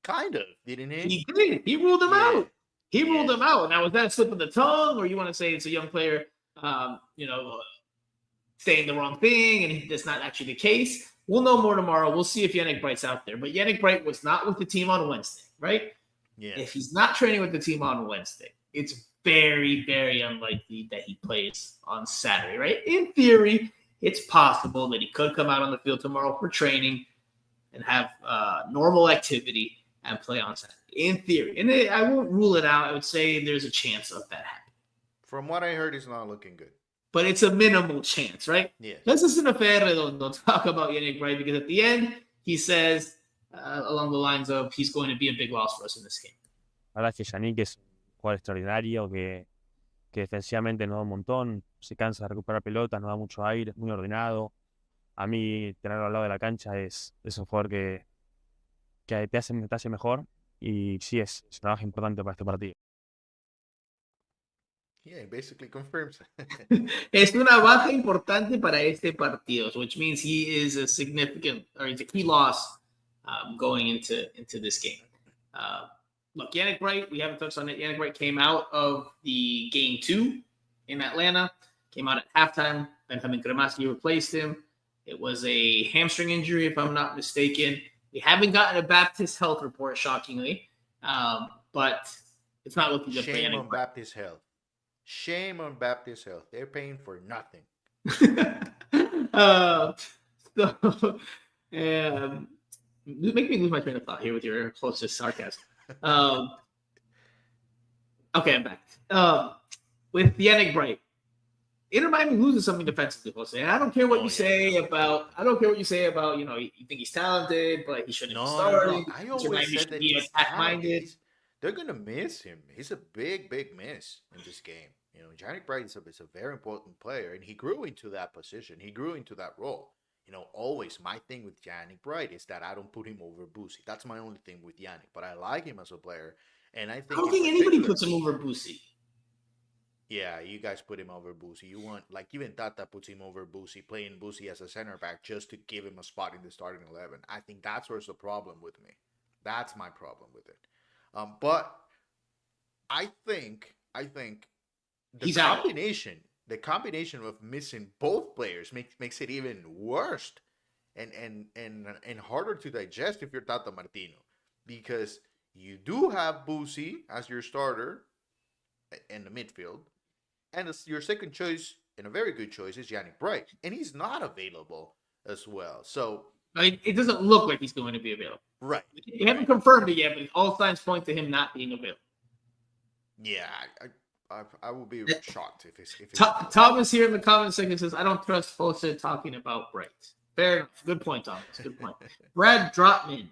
Kind of, didn't he? He did. He ruled him out. He ruled him out. Now, was that a slip of the tongue, or you want to say it's a young player, saying the wrong thing, and that's not actually the case? We'll know more tomorrow. We'll see if Yannick Bright's out there. But Yannick Bright was not with the team on Wednesday, right? Yeah. If he's not training with the team on Wednesday, it's very, very unlikely that he plays on Saturday, right? In theory, it's possible that he could come out on the field tomorrow for training. and have normal activity and play on Saturday. In theory, and I won't rule it out. I would say there's a chance of that happening. From what I heard, it's not looking good. But it's a minimal chance, right? Yeah. Let's listen to Fray talk about Yannick Wright, because at the end, he says along the lines of he's going to be a big loss for us in this game. La verdad es que Yannick es un jugador extraordinario que defensivamente nos da un montón, se cansa de recuperar pelotas, nos da mucho aire, es muy ordenado. A mí tenerlo al lado de la cancha es un jugador que te hace mejor, y sí es una baja importante para este partido. Yeah, basically confirms. Es una baja importante para este partido, which means he is a significant, or he's a key loss going into this game. Look, Yannick Wright, we haven't touched on it. Yannick Wright came out of the game 2 in Atlanta, came out at halftime. Benjamin Cremaschi replaced him. It was a hamstring injury, if I'm not mistaken. We haven't gotten a Baptist Health report, shockingly, but it's not looking good for Yannick Shame on Wright. Baptist Health. Shame on Baptist Health. They're paying for nothing. You make me lose my train of thought here with your closest sarcasm. Okay, I'm back. With Yannick Wright, Inter Miami loses something defensively, Jose. And I don't care what you say about. You know, you think he's talented, but he shouldn't be starting. I always said that he's attack-minded. They're gonna miss him. He's a big miss in this game. You know, Yannick Wright is a very important player, and he grew into that position. He grew into that role. You know, always my thing with Yannick Wright is that I don't put him over Boosie. That's my only thing with Yannick, but I like him as a player, and I think I don't think anybody puts him over Boosie. Yeah, you guys put him over Boosie. You want, like, even Tata puts him over Boosie, playing Boosie as a center back just to give him a spot in the starting 11. I think that's where's the problem with me. That's my problem with it. But I think the combination of missing both players makes it even worse and harder to digest if you're Tata Martino, because you do have Boosie as your starter in the midfield, and your second choice, and a very good choice, is Yannick Wright, and he's not available as well. So it doesn't look like he's going to be available. Right. We haven't confirmed it yet, but all signs point to him not being available. Yeah, I will be shocked if it's Thomas here in the comment section says, I don't trust Jose talking about Wright. Fair enough. Good point, Thomas. Good point. Brad Dropman.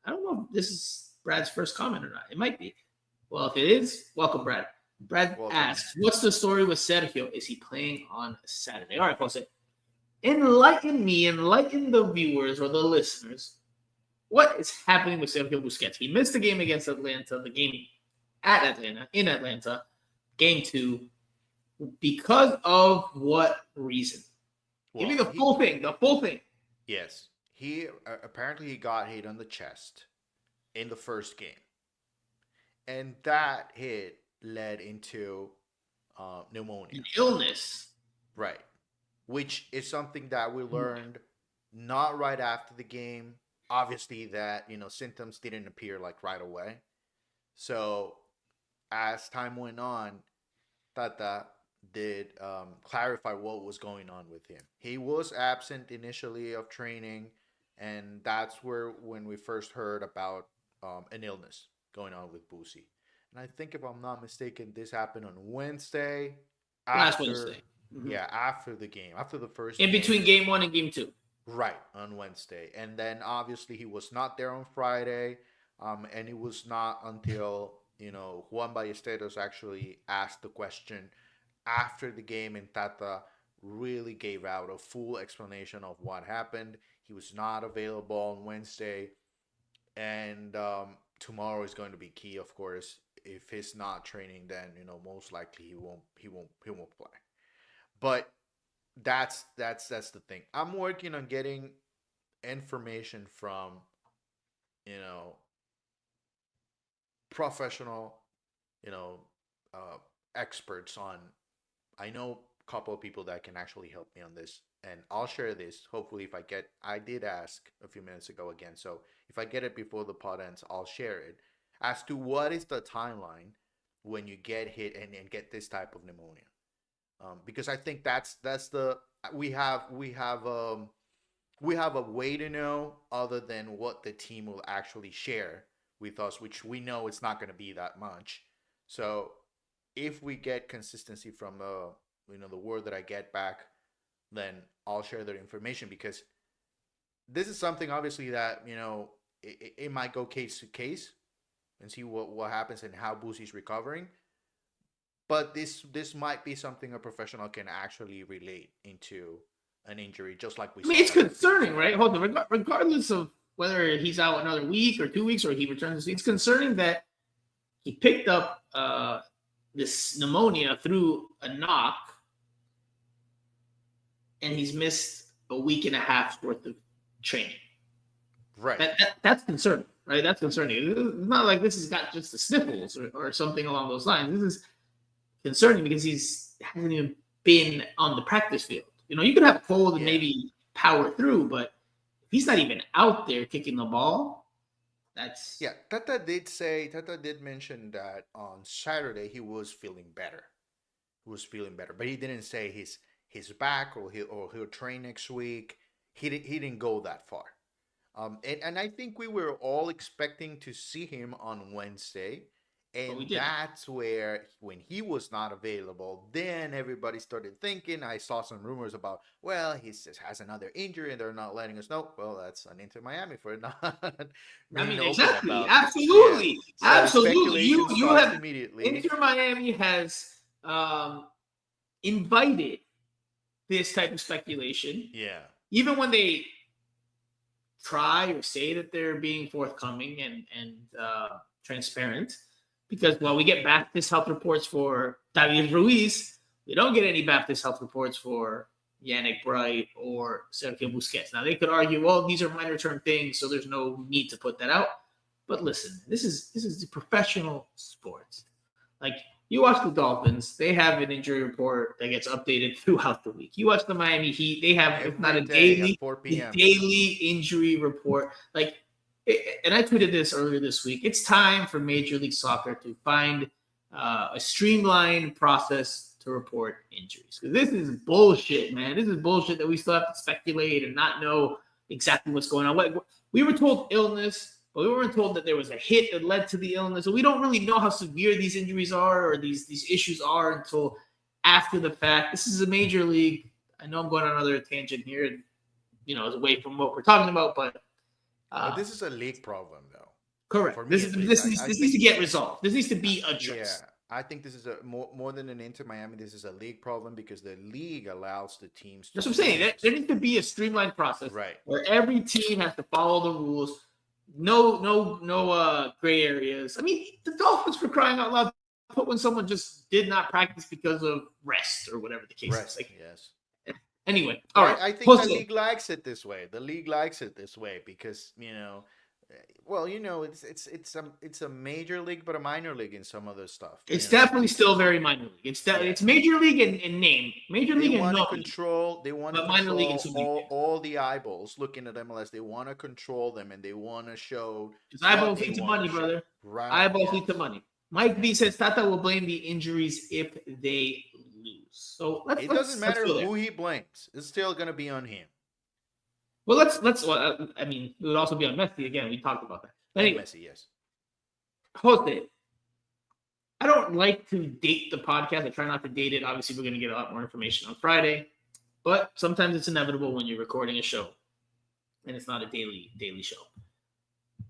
I don't know if this is Brad's first comment or not. It might be. Well, if it is, welcome, Brad. Brad asks, what's the story with Sergio? Is he playing on Saturday? All right, Jose. Enlighten me, enlighten the viewers or the listeners. What is happening with Sergio Busquets? He missed the game against Atlanta, the game in Atlanta, game 2. Because of what reason? Give me the full thing. Yes. He apparently he got hit on the chest in the first game. And that hit led into pneumonia. An illness. Right. Which is something that we learned not right after the game. Obviously that, symptoms didn't appear like right away. So as time went on, Tata did clarify what was going on with him. He was absent initially of training, and that's when we first heard about an illness going on with Boosie. And I think, if I'm not mistaken, this happened on Wednesday. Last Wednesday. Mm-hmm. Yeah, after the game, after the first in game. Between game 1 and game 2. Right, on Wednesday. And then obviously he was not there on Friday. And it was not until, Juan Ballesteros actually asked the question after the game, and Tata really gave out a full explanation of what happened. He was not available on Wednesday, and tomorrow is going to be key, of course. If he's not training, then most likely he won't play. But that's the thing. I'm working on getting information from professional experts on. I know a couple of people that can actually help me on this, and I'll share this. Hopefully, I did ask a few minutes ago again, so if I get it before the pod ends, I'll share it as to what is the timeline when you get hit and get this type of pneumonia. Because I think that's the we have we have a way to know other than what the team will actually share with us, which we know it's not going to be that much. So if we get consistency from the word that I get back, then I'll share that information, because this is something obviously that it might go case to case and see what happens and how Busi's recovering. But this might be something a professional can actually relate into an injury, just like we I mean, saw. it's concerning, right? Hold on, regardless of whether he's out another week or 2 weeks or he returns, it's concerning that he picked up this pneumonia through a knock, and he's missed a week and a half's worth of training. Right. That's concerning, right? That's concerning. It's not like this has got just the sniffles or something along those lines. This is concerning because hasn't even been on the practice field. You could have a cold and maybe power through, but if he's not even out there kicking the ball, that's... Yeah, Tata did mention that on Saturday he was feeling better. But he didn't say his back or he'll train next week. He didn't go that far. And I think we were all expecting to see him on Wednesday. And that's where, when he was not available, then everybody started thinking. I saw some rumors about, well, he just has another injury and they're not letting us know. Well, that's an Inter Miami for not. Exactly, absolutely, So absolutely. You have immediately. Inter Miami has invited this type of speculation. Yeah. Even when they try or say that they're being forthcoming and transparent. Because while we get Baptist health reports for David Ruiz, we don't get any Baptist health reports for Yannick Bright or Sergio Busquets. Now, they could argue, well, these are minor term things, so there's no need to put that out. But listen, this is the professional sports. Like, you watch the Dolphins, they have an injury report that gets updated throughout the week. You watch the Miami Heat, they have, if not a daily injury report. Like, and I tweeted this earlier this week. It's time for Major League Soccer to find a streamlined process to report injuries. Because this is bullshit, man. This is bullshit that we still have to speculate and not know exactly what's going on. We were told illness, but we weren't told that there was a hit that led to the illness. So we don't really know how severe these injuries are or these issues are until after the fact. This is a major league. I know I'm going on another tangent here, it's away from what we're talking about, but this is a league problem, though. Correct. This needs to get resolved. This needs to be addressed. Yeah, I think this is more than an Inter Miami. This is a league problem because the league allows the teams. That's what I'm saying. There needs to be a streamlined process, right, where every team has to follow the rules. No gray areas. I mean, the Dolphins, for crying out loud, put when someone just did not practice because of rest or whatever the case is. Like, yes. Anyway, all right. I think the league likes it this way. The league likes it this way because it's a major league, but a minor league in some other stuff. It's definitely still very minor league. It's major league in name, major league in knowledge. They want to control all the eyeballs looking at MLS. They want to control them and they want to show. Because eyeballs lead to money, brother. Right. Eyeballs lead to money. Mike B says Tata will blame the injuries if they lose. So it doesn't matter who he blames. It's still going to be on him. Well, I mean, it would also be on Messi again. We talked about that. But anyway, Messi, yes. Jose, I don't like to date the podcast. I try not to date it. Obviously, we're going to get a lot more information on Friday, but sometimes it's inevitable when you're recording a show, and it's not a daily show.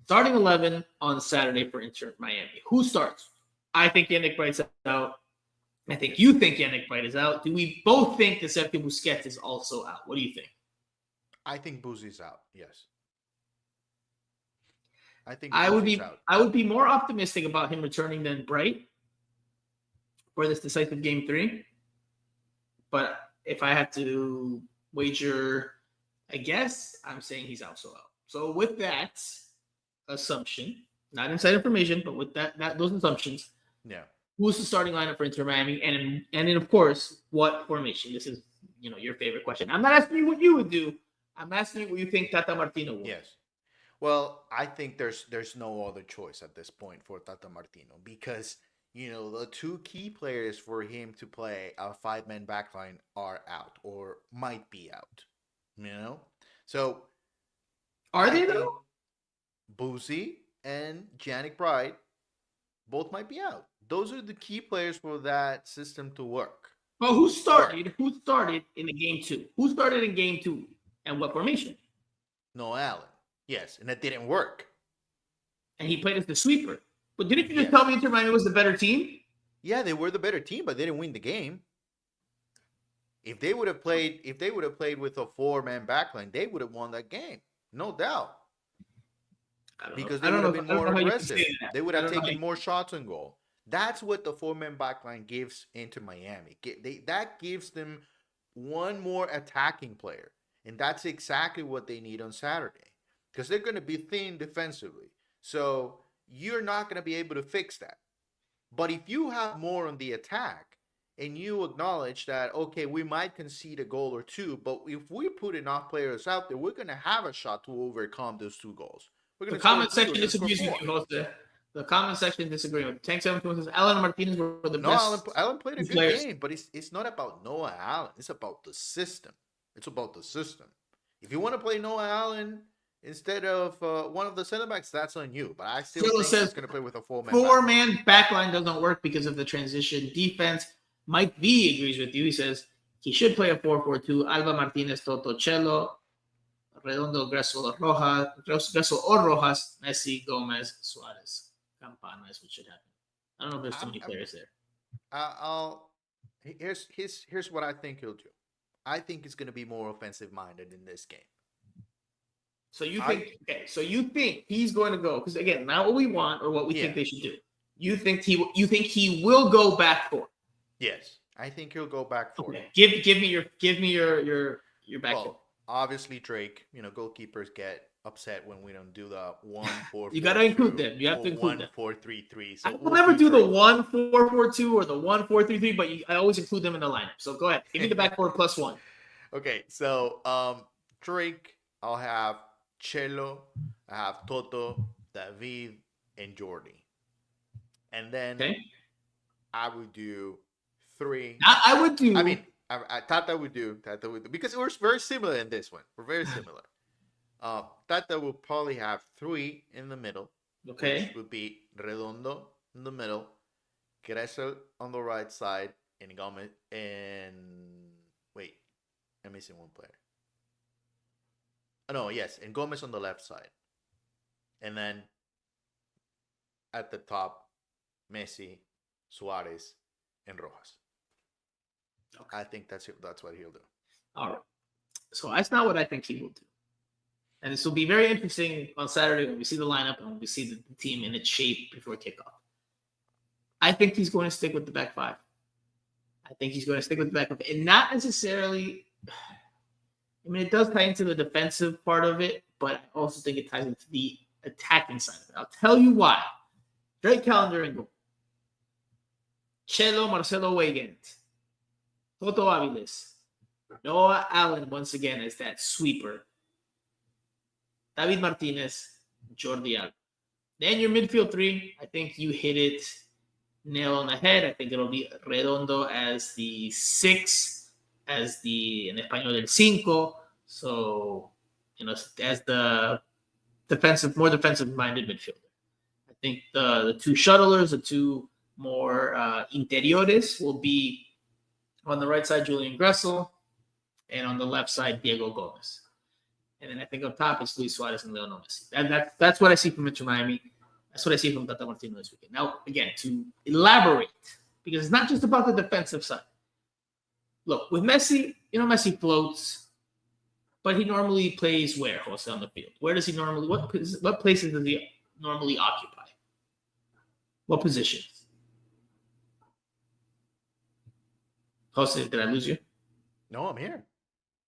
Starting 11 on Saturday for Inter Miami. Who starts? I think Yannick Bright's out. I think you think Yannick Bright is out. Do we both think that Sergio Busquets is also out? What do you think? I think Buzi's out. Yes. I would be more optimistic about him returning than Bright for this decisive game 3. But if I had to wager, I guess I'm saying he's also out. So with that assumption, not inside information, but with those assumptions, who's the starting lineup for Inter Miami, and then of course what formation? This is your favorite question. I'm not asking you what you would do. I'm asking you what you think Tata Martino would. Yes. Well, I think there's no other choice at this point for Tata Martino because the two key players for him to play a 5-man backline are out or might be out. So Are I they think though? Boosie and Yannick Bride both might be out. Those are the key players for that system to work. Well, who started? Who started in the game 2? Who started in game 2? And what formation? No Allen. Yes, and that didn't work. And he played as the sweeper. But didn't you just Yes. tell me Inter Miami was the better team? Yeah, they were the better team, but they didn't win the game. If they would have played with a 4-man backline, they would have won that game. No doubt. Because they would have been more aggressive. They would have taken more shots on goal. That's what the 4-man backline gives into Miami. That gives them one more attacking player. And that's exactly what they need on Saturday. Because they're going to be thin defensively. So you're not going to be able to fix that. But if you have more on the attack and you acknowledge that, okay, we might concede a goal or two, but if we put enough players out there, we're going to have a shot to overcome those 2 goals. The comment section disagrees with you, Jose. The comment section disagrees with Tank 721 says Allen and Martinez were the best. Allen played a good game, but it's not about Noah Allen. It's about the system. It's about the system. If you want to play Noah Allen instead of one of the center backs, that's on you. But I still think he's going to play with a 4-man. 4-man backline doesn't work because of the transition defense. Mike V agrees with you. He says he should play a 4-4-2. Alba, Martinez, Toto, Cello, Redondo, Gressel or Rojas, Messi, Gomez, Suarez, Campana is what should happen. I don't know if there's too many players there. Here's what I think he'll do. I think he's going to be more offensive minded in this game. So you think he's going to go, because again, not what we want or what we think they should do. You think he will go back 4? Yes, I think he'll go back 4. Okay. Give me your back 4. Obviously Drake, goalkeepers get upset when we don't do the 1-4. You got to include them. You have to include them. 1-4-3-3. So I will never do the 1-4-4-2 or the 1-4-3-3, but I always include them in the lineup. So go ahead, give me the back 4 plus 1. Okay, so Drake, I'll have Cello, I have Toto, David, and Jordi. And then I would do 3. Tata would do because we're very similar in this one. We're very similar. Tata will probably have 3 in the middle. Okay. Which would be Redondo in the middle, Gressel on the right side, and Gomez. And wait, I'm missing one player. And Gomez on the left side. And then at the top, Messi, Suarez, and Rojas. Okay. I think that's what he'll do. All right. So that's not what I think he will do. And this will be very interesting on Saturday when we see the lineup and when we see the team in its shape before kickoff. I think he's going to stick with the back 5. I think he's going to stick with the back 5. And not necessarily... it does tie into the defensive part of it, but I also think it ties into the attacking side of it. I'll tell you why. Drake Calendar in goal. Cello Marcelo Weigand. Toto Aviles. Noah Allen, once again, as that sweeper. David Martinez. Jordi Alba. Then your midfield 3, I think you hit it nail on the head. I think it'll be Redondo as the 6. As en español, el 5. So, as the more defensive-minded midfielder. I think the 2 shuttlers, the 2 more interiores will be on the right side, Julian Gressel, and on the left side, Diego Gomez. And then I think up top, it's Luis Suarez and Lionel Messi. And that's what I see from Inter Miami. That's what I see from Tata Martino this weekend. Now, again, to elaborate, because it's not just about the defensive side. Look, with Messi, Messi floats, but he normally plays where, Jose, on the field? Where does he normally, what places does he normally occupy? What positions? Jose, did I lose you? No, I'm here.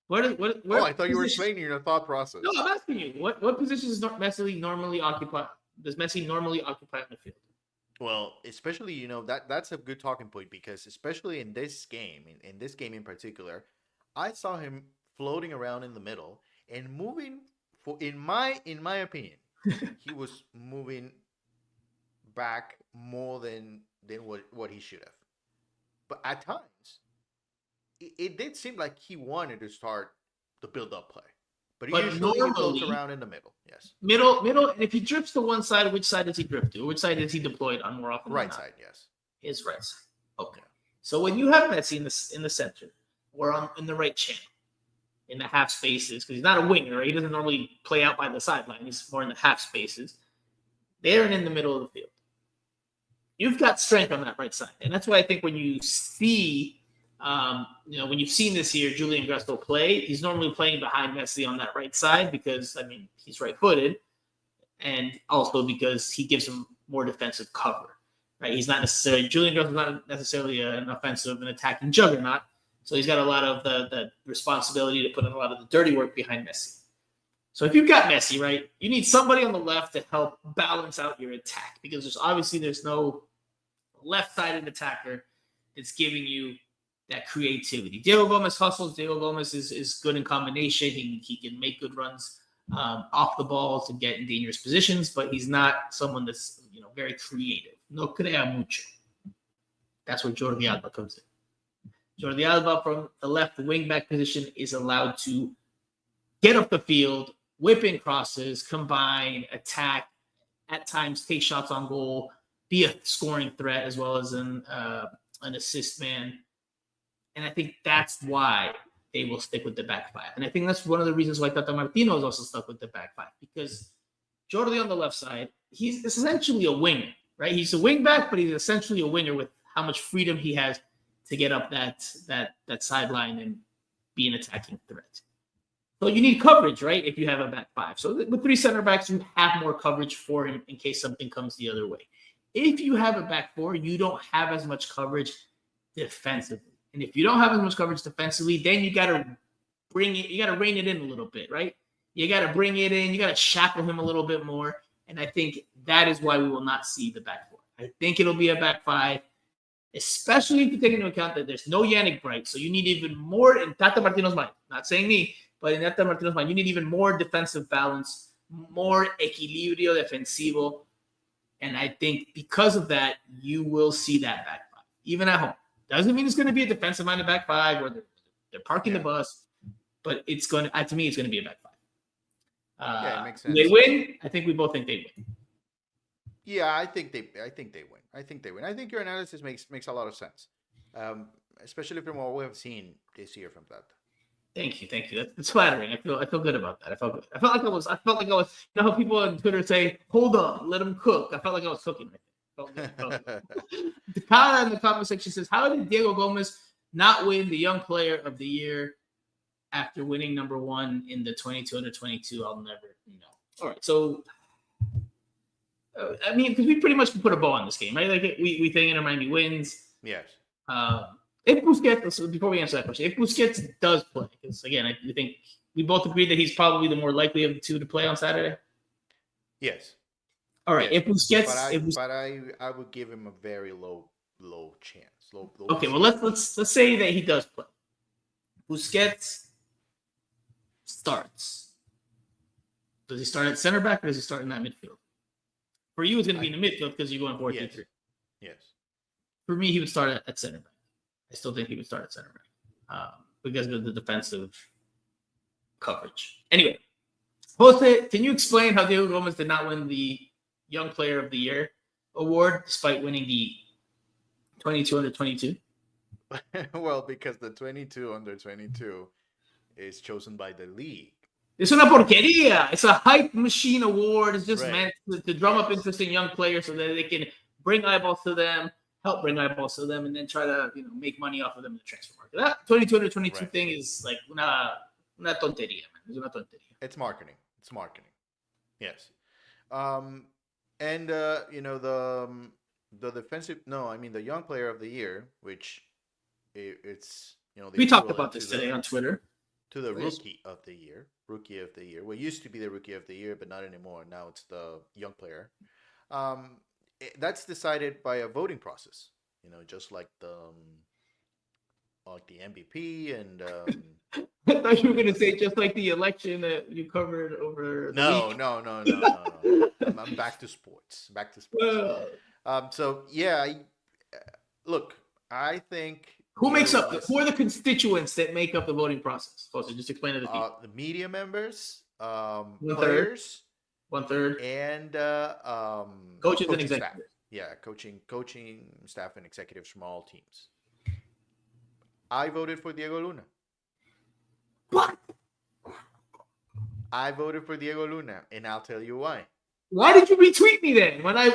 Where I thought you were explaining your thought process. No, I'm asking you. What positions does Messi normally occupy in the field? Well, especially, that's a good talking point, because especially in this game, in this game in particular, I saw him floating around in the middle and moving in my opinion, he was moving back more than what he should have. But at times, it did seem like he wanted to start the build-up play. But But usually he floats normally, around in the middle. Yes. middle, and if he drifts to one side, which side does he drift to? Which side is he deployed on more often than Right not? side, yes. His right side. Okay. So when you have Messi in the center or in the right channel, in the half spaces, because he's not a winger, right? He doesn't normally play out by the sideline. He's more in the half spaces. They're in the middle of the field. You've got strength on that right side. And that's why I think when you see, when you've seen this year, Julian Gresto play, he's normally playing behind Messi on that right side because, he's right-footed, and also because he gives him more defensive cover, right? Julian Gresto's not necessarily an offensive and attacking juggernaut, so he's got a lot of the responsibility to put in a lot of the dirty work behind Messi. So if you've got Messi, right, you need somebody on the left to help balance out your attack because there's no left-sided attacker that's giving you that creativity. Diego Gomez hustles. Diego Gomez is good in combination. He can make good runs off the ball to get in dangerous positions, but he's not someone that's very creative. No crea mucho. That's where Jordi Alba comes in. Jordi Alba from the left wing-back position is allowed to get up the field, whip in crosses, combine, attack, at times take shots on goal, be a scoring threat as well as an assist man. And I think that's why they will stick with the back five. And I think that's one of the reasons why Tata Martino is also stuck with the back five, because Jordi on the left side, he's essentially a winger, right? He's a wing back, but he's essentially a winger with how much freedom he has to get up that sideline and be an attacking threat. So you need coverage, right, if you have a back five. So with three center backs, you have more coverage for him in case something comes the other way. If you have a back four, you don't have as much coverage defensively. And if you don't have as much coverage defensively, then you got to rein it in a little bit, right? You got to bring it in. You got to shackle him a little bit more. And I think that is why we will not see the back four. I think it'll be a back five, especially if you take into account that there's no Yannick Bright. So you need even more in Tata Martino's mind. Not saying me, but in Tata Martino's mind, you need even more defensive balance, more equilibrio defensivo. And I think because of that, you will see that back five, even at home. Doesn't mean it's going to be a defensive-minded back five or they're parking the bus, but it's going to me, it's going to be a back five. It makes sense. They win. I think we both think they win. Yeah, I think they win. I think your analysis makes a lot of sense, especially from what we have seen this year from that. Thank you. That's flattering. I feel good about that. I felt good. I felt like I was. You know how people on Twitter say, "Hold on, let them cook." I felt like I was cooking. Takara in the comment section says, "How did Diego Gomez not win the Young Player of the Year after winning number one in the 22 under 22? I'll never know." All right, so because we pretty much put a bow on this game, right? Like we think Inter Miami wins. Yes. If Busquets, before we answer that question, if Busquets does play, because again, I think we both agree that he's probably the more likely of the two to play on Saturday. Yes. All right. Yes. If Busquets, but I would give him a very low chance. Low okay. Well, let's say that he does play. Busquets starts. Does he start at center back or does he start in that midfield? For you, it's going to be in the midfield because you're going 4-3-3. Yes. For me, he would start at center back. I still think he would start at center back because of the defensive coverage. Anyway, Jose, can you explain how Diego Gomez did not win the Young Player of the Year award despite winning the 22 under 22? Well, because the 22 under 22 is chosen by the league. It's una porquería. It's a hype machine award. It's just Right. meant to drum up interesting young players so that they can bring eyeballs to them, help bring eyeballs to them, and then try to make money off of them in the transfer market. That 22 under 22 thing is like una tontería, man. It's una tontería. It's marketing. Yes. And the defensive. No, I mean the Young Player of the Year, which it's the We talked equivalent about this today on Twitter. to the Rookie of the Year. Well, it used to be the Rookie of the Year, but not anymore. Now it's the Young Player. That's decided by a voting process. Just like the MVP and. I thought you were going to say just like the election that you covered over the week. No. I'm back to sports. So yeah, look, I think Who makes up? Gomez. Who are the constituents that make up the voting process? So just explain to the people. The media members, One third. players, 1/3. and Coaches and coaching staff. executives. Yeah, coaching staff and executives from all teams. I voted for Diego Luna. What? I voted for Diego Luna, and I'll tell you why. Why did you retweet me then? When I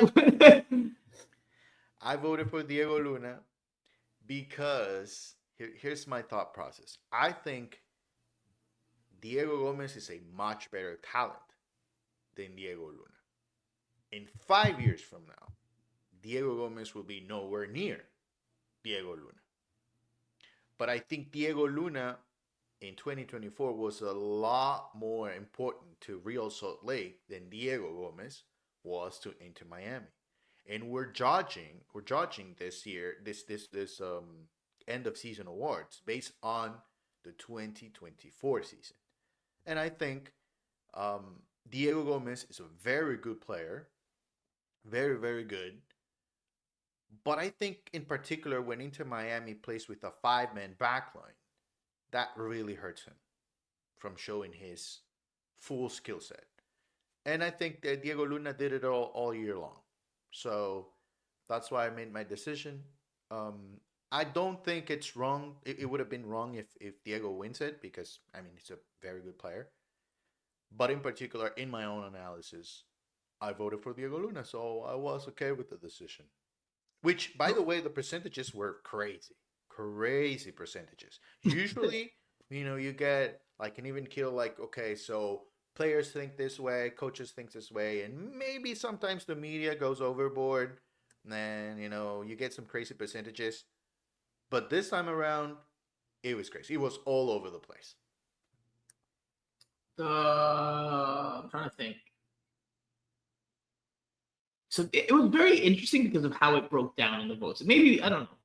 voted for Diego Luna because here's my thought process. I think Diego Gomez is a much better talent than Diego Luna. In 5 years from now, Diego Gomez will be nowhere near Diego Luna. But I think Diego Luna in 2024 was a lot more important to Real Salt Lake than Diego Gomez was to Inter Miami. And we're judging this year, this end of season awards based on the 2024 season. And I think Diego Gomez is a very good player, very, very good. But I think in particular when Inter Miami plays with a 5-man backline, that really hurts him from showing his full skill set. And I think that Diego Luna did it all year long. So that's why I made my decision. I don't think it's wrong. It would have been wrong if Diego wins it because, I mean, he's a very good player. But in particular, in my own analysis, I voted for Diego Luna. So I was okay with the decision. Which, by the way, the percentages were crazy. Crazy percentages. Usually, you get like an even kill, like, okay, so players think this way, coaches think this way, and maybe sometimes the media goes overboard, and you get some crazy percentages. But this time around, it was crazy. It was all over the place. I'm trying to think. So it was very interesting because of how it broke down in the votes. Maybe, I don't know.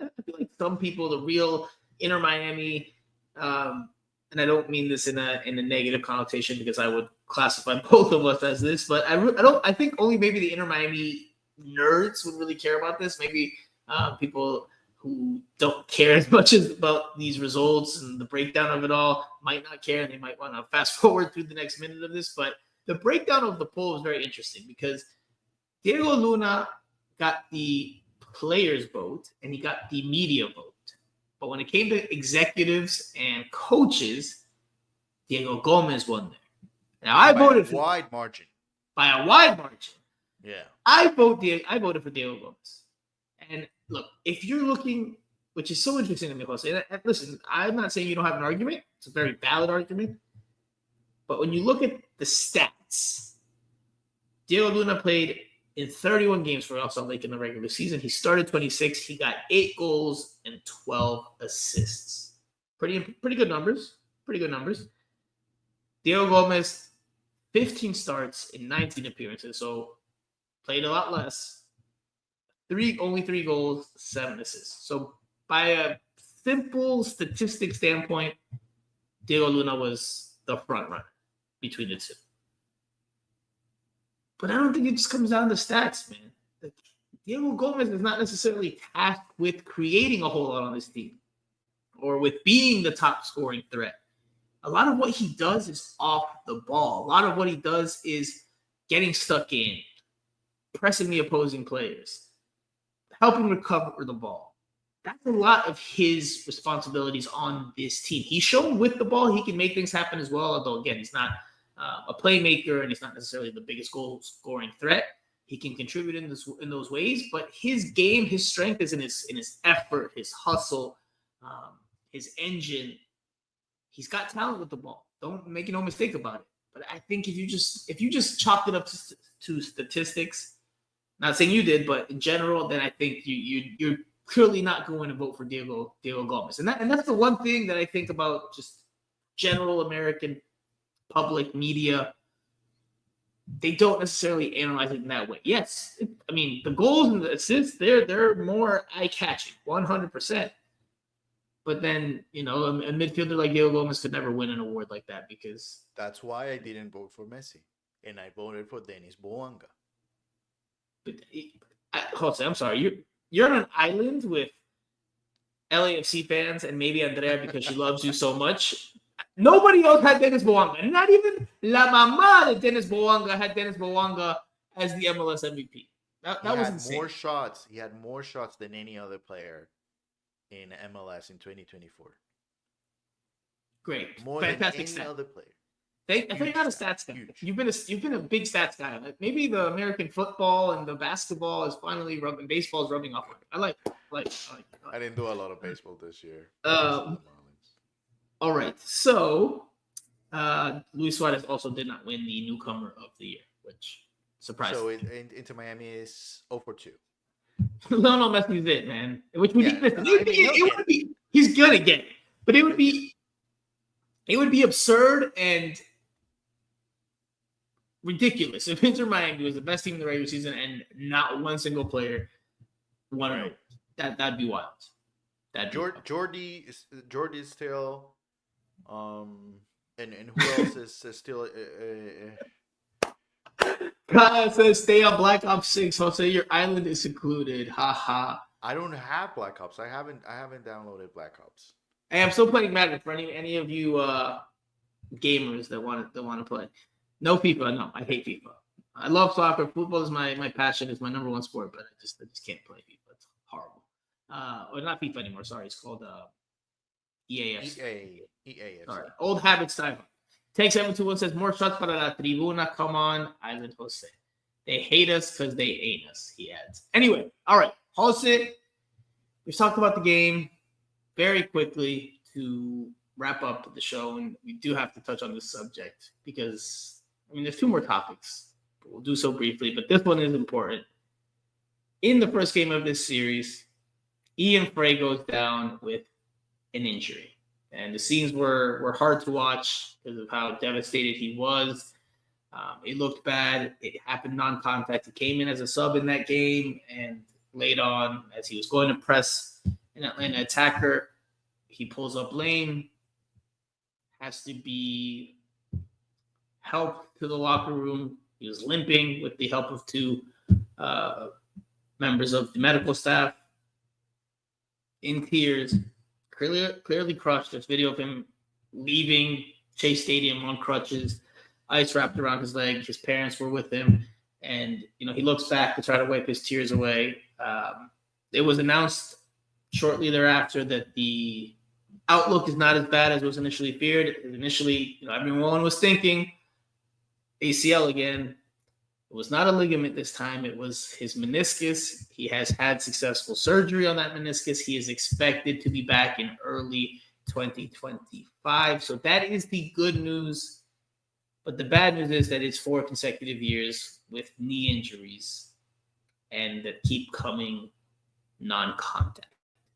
I feel like some people, the real Inter Miami, and I don't mean this in a negative connotation because I would classify both of us as this, but I think only maybe the Inter Miami nerds would really care about this. Maybe people who don't care as much about these results and the breakdown of it all might not care, and they might want to fast forward through the next minute of this. But the breakdown of the poll was very interesting because Diego Luna got the players' vote and he got the media vote. But when it came to executives and coaches, Diego Gomez won there. Now I voted for wide margin. By a wide margin. Yeah. I voted for Diego Gomez. And look, if you're looking, which is so interesting to me, Jose, and listen, I'm not saying you don't have an argument. It's a very valid argument. But when you look at the stats, Diego Luna played in 31 games for Real Salt Lake in the regular season. He started 26. He got 8 goals and 12 assists. Pretty good numbers. Pretty good numbers. Diego Gomez, 15 starts in 19 appearances, so played a lot less. Only 3 goals, 7 assists. So by a simple statistic standpoint, Diego Luna was the front runner between the two. But I don't think it just comes down to stats, man. Like, Diego Gomez is not necessarily tasked with creating a whole lot on this team or with being the top scoring threat. A lot of what he does is off the ball. A lot of what he does is getting stuck in, pressing the opposing players, helping recover the ball. That's a lot of his responsibilities on this team. He's shown with the ball he can make things happen as well, although, again, he's not a playmaker, and he's not necessarily the biggest goal-scoring threat. He can contribute in those ways, but his game, his strength is in his effort, his hustle, his engine. He's got talent with the ball. Don't make no mistake about it. But I think if you just chalked it up to statistics, not saying you did, but in general, then I think you're clearly not going to vote for Diego Gomez. And that's the one thing that I think about just general American public media. They don't necessarily analyze it in that way. Yes, the goals and the assists, they're more eye-catching, 100%. But then, a midfielder like Diego Gomez could never win an award like that because... That's why I didn't vote for Messi. And I voted for Dennis Boanga. But Jose, I'm sorry. You're on an island with LAFC fans, and maybe Andrea because she loves you so much. Nobody else had Dennis Bouanga. Not even La Mama de Dennis Bouanga had Dennis Bouanga as the MLS MVP. That was insane. More shots. He had more shots than any other player in MLS in 2024. Great, More fantastic than any other player. I think you're not a stats guy. You've been a big stats guy. Maybe the American football and the basketball is finally rubbing. Baseball is rubbing off on it. I like. I didn't do a lot of baseball this year. All right. So, Luis Suarez also did not win the newcomer of the year, which surprised me. So Inter Miami is 0-2. Lionel Messi is it, man. Which would be. He's gonna get it, but it would be absurd and ridiculous if Inter Miami was the best team in the regular season and not one single player won it. That'd be wild. Jordy is still, and who else is still? Kyle says stay on Black Ops 6. Jose, your island is secluded. Haha. I don't have Black Ops. I haven't downloaded Black Ops. Hey, I'm still playing Madden for any of you gamers that want to play. No FIFA. No, I hate FIFA. I love soccer. Football is my passion. It's my number one sport, but I just can't play FIFA. It's horrible. Or not FIFA anymore. Sorry, it's called EAF. EAF. Sorry, old habits die hard. Take 721 says more shots para la tribuna. Come on, Island Jose. They hate us because they ain't us. He adds. Anyway, all right, Jose. We've talked about the game very quickly to wrap up the show, and we do have to touch on this subject because there's two more topics. We'll do so briefly, but this one is important. In the first game of this series, Ian Frey goes down with an injury. And the scenes were hard to watch because of how devastated he was. It looked bad. It happened non-contact. He came in as a sub in that game, and late on, as he was going to press an Atlanta attacker, he pulls up lane, has to be helped to the locker room. He was limping with the help of two members of the medical staff, in tears, clearly crushed. There's video of him leaving Chase Stadium on crutches, ice wrapped around his leg. His parents were with him, and he looks back to try to wipe his tears away. It was announced shortly thereafter that the outlook is not as bad as was initially feared. Initially, everyone was thinking ACL again. It was not a ligament this time. It was his meniscus. He has had successful surgery on that meniscus. He is expected to be back in early 2025. So that is the good news. But the bad news is that it's 4 consecutive years with knee injuries and that keep coming non-contact.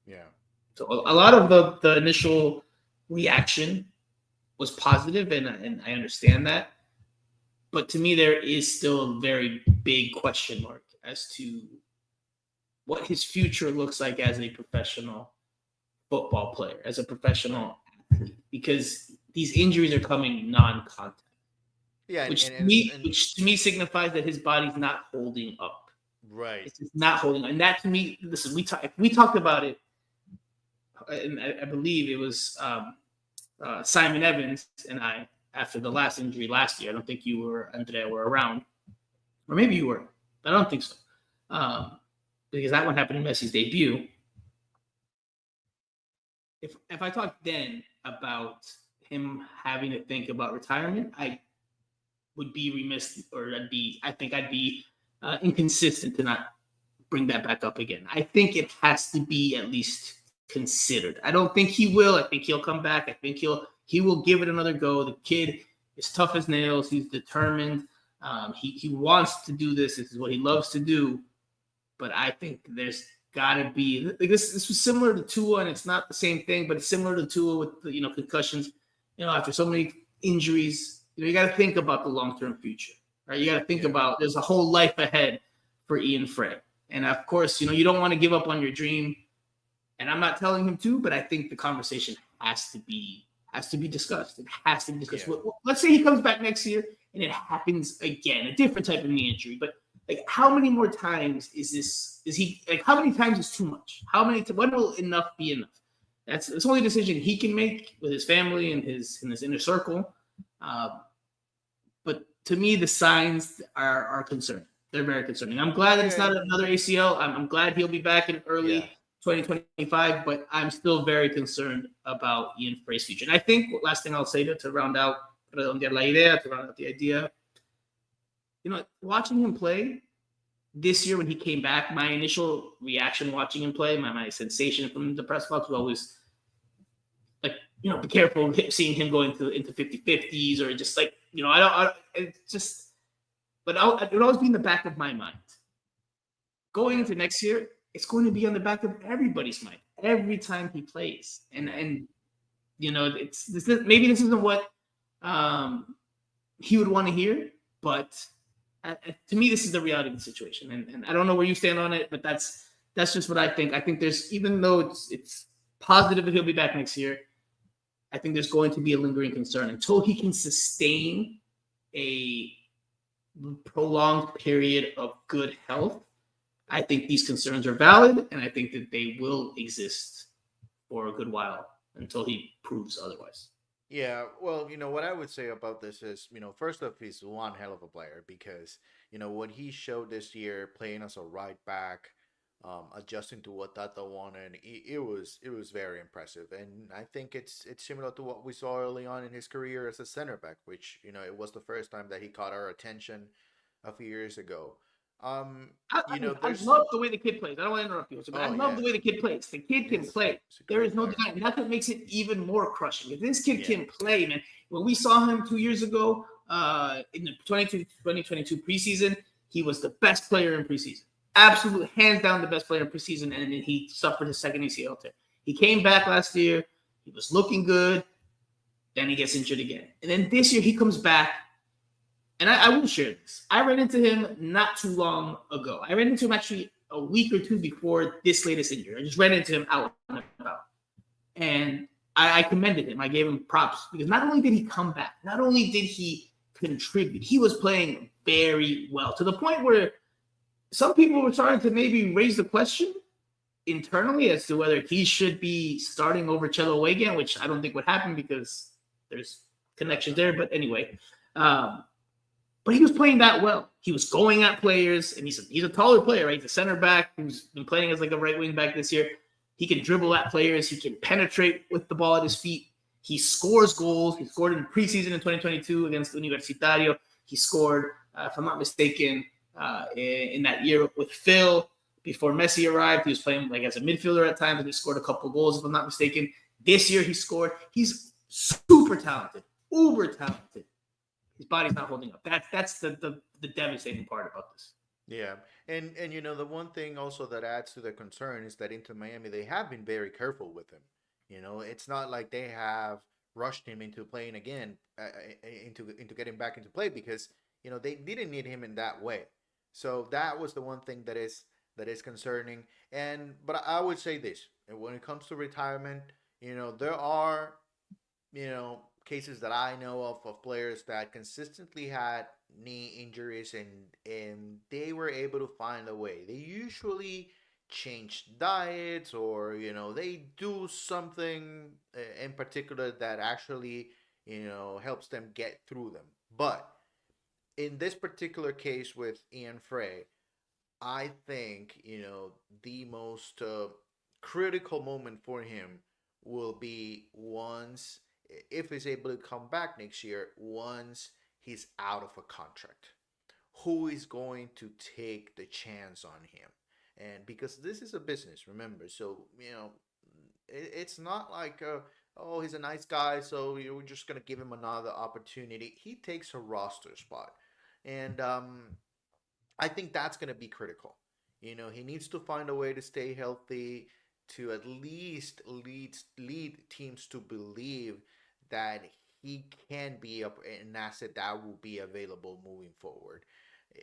Yeah. So a lot of the initial reaction was positive, and I understand that. But to me, there is still a very big question mark as to what his future looks like as a professional football player, as a professional athlete, because these injuries are coming non-contact. Yeah, which to me signifies that his body's not holding up. Right. It's just not holding up. And that to me, listen, we talked about it, and I believe it was Simon Evans and I, after the last injury last year. I don't think you or Andrea were around. Or maybe you were. But I don't think so. Because that one happened in Messi's debut. If I talked then about him having to think about retirement, I would be remiss, or I think I'd be inconsistent to not bring that back up again. I think it has to be at least considered. I don't think he will. I think he'll come back. I think he will give it another go. The kid is tough as nails. He's determined. He wants to do this. This is what he loves to do. But I think there's got to be this was similar to Tua, and it's not the same thing, but it's similar to Tua with the, concussions. After so many injuries, you got to think about the long-term future, right? You got to think about there's a whole life ahead for Ian Frey, and of course, you don't want to give up on your dream. And I'm not telling him to, but I think the conversation has to be discussed. It has to be discussed. Yeah. Let's say he comes back next year and it happens again, a different type of knee injury. But how many more times is he? How many times is too much? When will enough be enough? It's only a decision he can make with his family and his inner circle. But to me, the signs are concerning. They're very concerning. I'm glad that it's not another ACL. I'm glad he'll be back in early 2025, but I'm still very concerned about Ian Frey's future. And I think last thing I'll say to round out, to round out the idea, watching him play this year when he came back, my initial reaction watching him play, my sensation from the press box was always like, be careful seeing him go into 50-50s or just like, it's just, but it would always be in the back of my mind. Going into next year, it's going to be on the back of everybody's mind every time he plays. And maybe this isn't what he would want to hear, but to me, this is the reality of the situation. And I don't know where you stand on it, but that's just what I think. I think even though it's positive that he'll be back next year, I think there's going to be a lingering concern until he can sustain a prolonged period of good health. I think these concerns are valid, and I think that they will exist for a good while until he proves otherwise. Yeah, well, what I would say about this is, first off, he's one hell of a player because, what he showed this year playing as a right back, adjusting to what Tata wanted, it was very impressive. And I think it's similar to what we saw early on in his career as a center back, which, it was the first time that he caught our attention a few years ago. I love the way the kid plays. I don't want to interrupt you, but I love the way the kid plays. The kid can play. There is no denying. That's what makes it even more crushing. If this kid can play, man. When we saw him 2 years ago in the 2022 preseason, he was the best player in preseason. Absolute, hands down, the best player in preseason, and then he suffered his second ACL tear. He came back last year. He was looking good. Then he gets injured again. And then this year he comes back. And I will share this. I ran into him not too long ago. I ran into him actually a week or two before this latest injury. I just ran into him out and about. And I commended him. I gave him props because not only did he come back, not only did he contribute, he was playing very well to the point where some people were starting to maybe raise the question internally as to whether he should be starting over Chelo Weigand, which I don't think would happen because there's connections there. But anyway, but he was playing that well. He was going at players, and he's a taller player, right? He's a center back who's been playing as like a right wing back this year. He can dribble at players. He can penetrate with the ball at his feet. He scores goals. He scored in preseason in 2022 against Universitario. He scored, if I'm not mistaken, in that year with Phil before Messi arrived. He was playing like as a midfielder at times, and he scored a couple goals, if I'm not mistaken. This year he scored. He's super talented, uber talented. His body's not holding up. That's the devastating part about this. Yeah. And the one thing also that adds to the concern is that Inter Miami, they have been very careful with him. It's not like they have rushed him into playing again, into getting back into play because, they didn't need him in that way. So that was the one thing that is concerning. But I would say this, when it comes to retirement, there are, cases that I know of players that consistently had knee injuries and they were able to find a way. They usually change diets or they do something in particular that actually helps them get through them. But in this particular case with Ian Frey, I think the most critical moment for him will be once, if he's able to come back next year, once he's out of a contract. Who is going to take the chance on him? And because this is a business, remember, so it's not like he's a nice guy, so we're just gonna give him another opportunity. He takes a roster spot, and I think that's gonna be critical. He needs to find a way to stay healthy, to at least lead teams to believe that he can be an asset that will be available moving forward.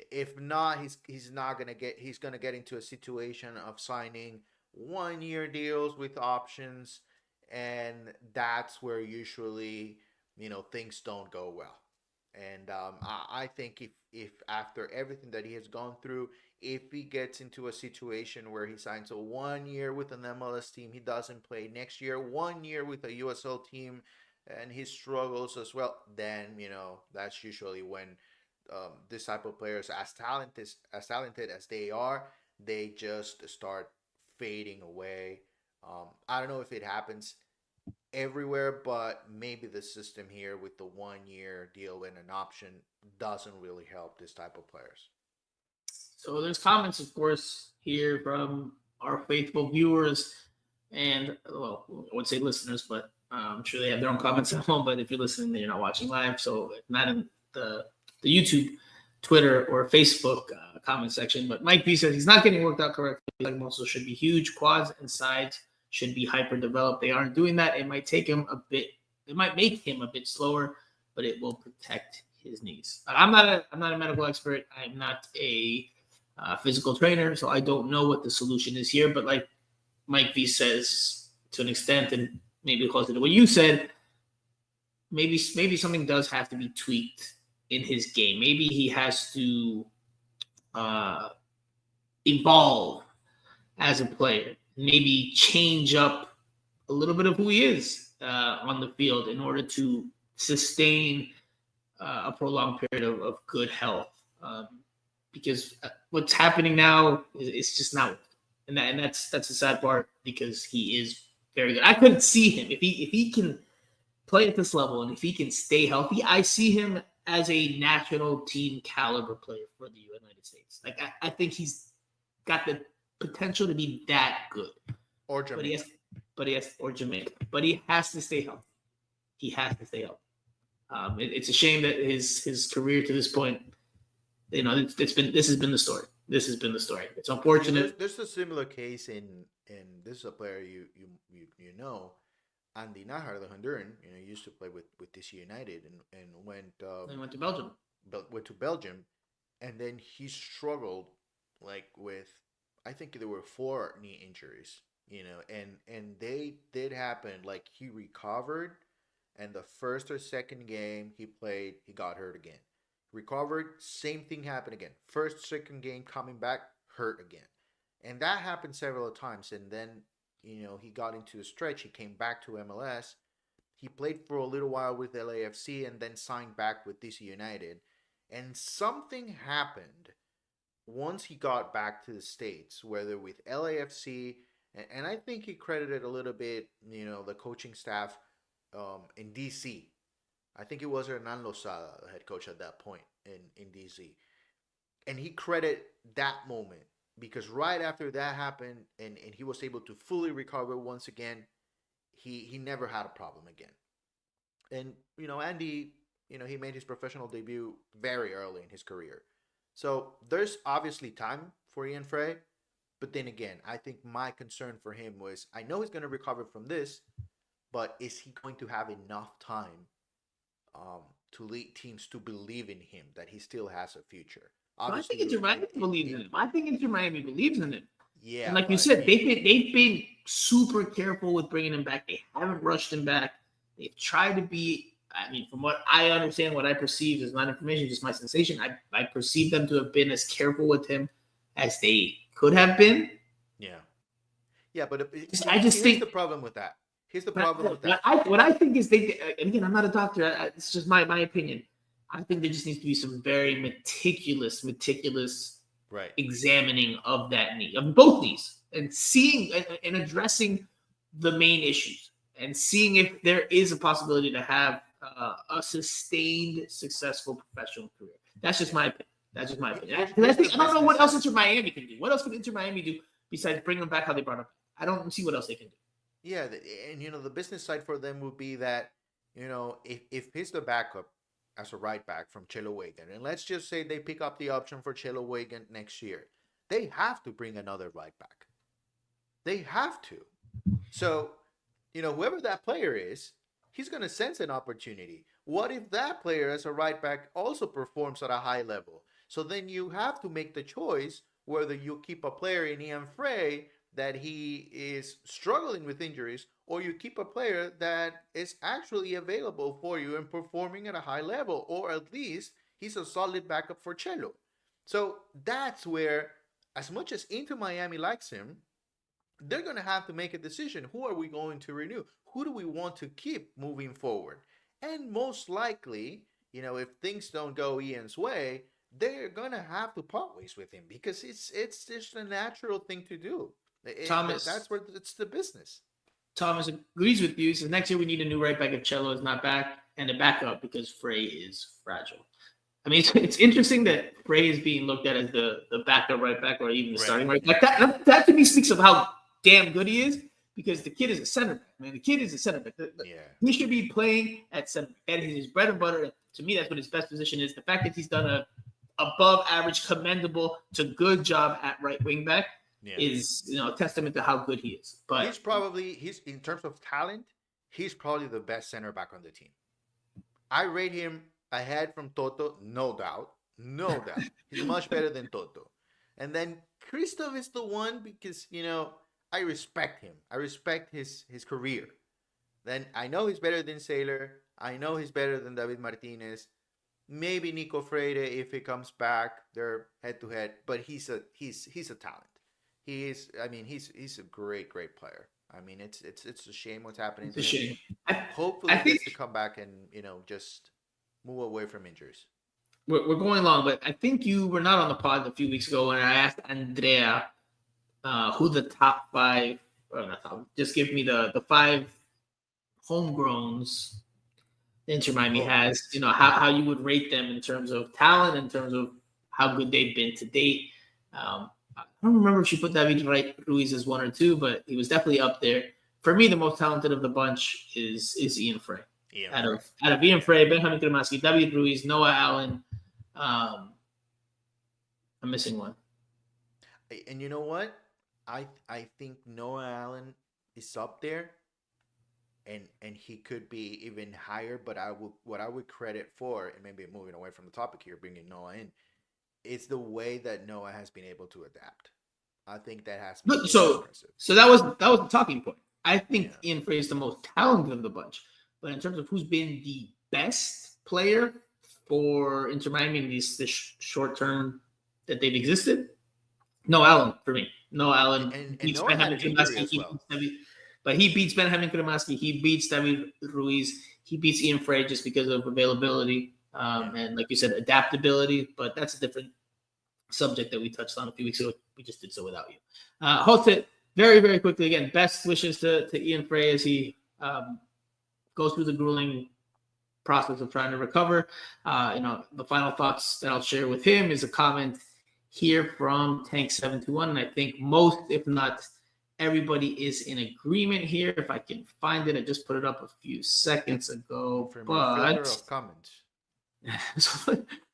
If not, he's gonna get into a situation of signing 1-year deals with options, and that's where usually things don't go well. And I think if after everything that he has gone through, if he gets into a situation where he signs a 1 year with an MLS team, he doesn't play next year, 1 year with a USL team, and he struggles as well, then that's usually when this type of players, as talented as they are, they just start fading away. I don't know if it happens everywhere, but maybe the system here with the 1 year deal and an option doesn't really help this type of players. So there's comments, of course, here from our faithful viewers and, well, I would say listeners, but I'm sure they have their own comments at home. But if you're listening, then you're not watching live, so not in the YouTube, Twitter, or Facebook comment section. But Mike B says he's not getting worked out correctly. Like muscles should be huge, quads and sides should be hyper developed. They aren't doing that. It might take him a bit. It might make him a bit slower, but it will protect his knees. I'm not a medical expert. I'm not a physical trainer, so I don't know what the solution is here. But like Mike V says, to an extent, and maybe closer to what you said, maybe something does have to be tweaked in his game. Maybe he has to evolve as a player. Maybe change up a little bit of who he is on the field in order to sustain a prolonged period of good health. Because what's happening now is just not, and that's the sad part, because he is very good. I couldn't see him if he can play at this level and if he can stay healthy. I see him as a national team caliber player for the United States. Like I think he's got the potential to be that good. Or Jermaine. But he has to stay healthy. He has to stay healthy. It's a shame that his career to this point, this has been the story. This has been the story. It's unfortunate. There's a similar case in this is a player you know, Andy Najar, the Honduran. Used to play with DC United and went to Belgium. Went to Belgium, and then he struggled with, I think there were 4 knee injuries. And they did happen. Like he recovered, and the first or second game he played, he got hurt again. Recovered, same thing happened again. First, second game coming back, hurt again. And that happened several times. And then, he got into a stretch. He came back to MLS. He played for a little while with LAFC and then signed back with DC United. And something happened once he got back to the States, whether with LAFC, and I think he credited a little bit, the coaching staff in DC. I think it was Hernan Lozada, the head coach at that point in DC. And he credited that moment because right after that happened and he was able to fully recover once again, he never had a problem again. And, Andy, he made his professional debut very early in his career. So there's obviously time for Ian Frey. But then again, I think my concern for him was, I know he's going to recover from this, but is he going to have enough time to lead teams to believe in him, that he still has a future? I think Inter Miami believes in him. I think Inter Miami believes in him. Yeah, and like you said, they've been super careful with bringing him back. They haven't rushed him back. They've tried to be. I mean, from what I understand, what I perceive is not information, just my sensation. I perceive them to have been as careful with him as they could have been. Yeah, but I just think the problem with that. Here's the problem with that. What I think is and again, I'm not a doctor. It's just my opinion. I think there just needs to be some very meticulous right examining of that knee, of both knees, and seeing and addressing the main issues, and seeing if there is a possibility to have a sustained, successful professional career. That's just my opinion. I don't know what else Inter Miami can do. What else can Inter Miami do besides bring them back how they brought them back? I don't see what else they can do. Yeah, and the business side for them would be that, if he's the backup as a right back from Chelo Wagan, and let's just say they pick up the option for Chelo Wagan next year, they have to bring another right back. They have to. So, whoever that player is, he's going to sense an opportunity. What if that player as a right back also performs at a high level? So then you have to make the choice whether you keep a player in Ian Frey that he is struggling with injuries, or you keep a player that is actually available for you and performing at a high level, or at least he's a solid backup for Chelo. So that's where as much as Inter Miami likes him, they're going to have to make a decision. Who are we going to renew? Who do we want to keep moving forward? And most likely, if things don't go Ian's way, they're going to have to part ways with him because it's just a natural thing to do. That's where it's the business. Thomas agrees with you. He says next year we need a new right back if Cello is not back and a backup because Frey is fragile. I mean, it's interesting that Frey is being looked at as the backup right back or even the starting right back. That to me speaks of how damn good he is because the kid is a center back. Man, the kid is a center back. He should be playing at center back. That is his bread and butter. To me, that's what his best position is. The fact that he's done a above average, commendable to good job at right wing back is a testament to how good he is. But he's in terms of talent, he's probably the best center back on the team. I rate him ahead from Toto, no doubt. He's much better than Toto. And then Christoph is the one because, I respect him. I respect his career. Then I know he's better than Saylor. I know he's better than David Martinez. Maybe Nico Freire if he comes back. They're head to head, but he's a talent. He's a great player. I mean, it's a shame what's happening. It's a shame. Hopefully he gets to come back and just move away from injuries. We're going long, but I think you were not on the pod a few weeks ago when I asked Andrea who the top five, or not top, just give me the five homegrowns Inter Miami has. How you would rate them in terms of talent, in terms of how good they've been to date. I don't remember if she put David Ruiz as 1 or 2, but he was definitely up there. For me, the most talented of the bunch is Ian Frey. Out of Ian Frey, Benjamin Kremaski, David Ruiz, Noah Allen. I'm missing one. And you know what? I think Noah Allen is up there, and he could be even higher. But what I would credit for, and maybe moving away from the topic here, bringing Noah in, it's the way that Noah has been able to adapt. I think that has been impressive. So that was the talking point. I think Ian Frey is the most talented of the bunch, but in terms of who's been the best player for Inter Miami in this short term that they've existed, Noah Allen for me. Noah Allen beats Benjamin Kremaski, but he beats Benjamin Kremaski. He beats David Ruiz. He beats Ian Frey just because of availability. And like you said, adaptability, but that's a different subject that we touched on a few weeks ago. We just did so without you. Jose, very, very quickly, again, best wishes to Ian Frey as he goes through the grueling process of trying to recover. The final thoughts that I'll share with him is a comment here from Tank721, and I think most, if not everybody, is in agreement here. If I can find it, I just put it up a few seconds ago. Filter of comments.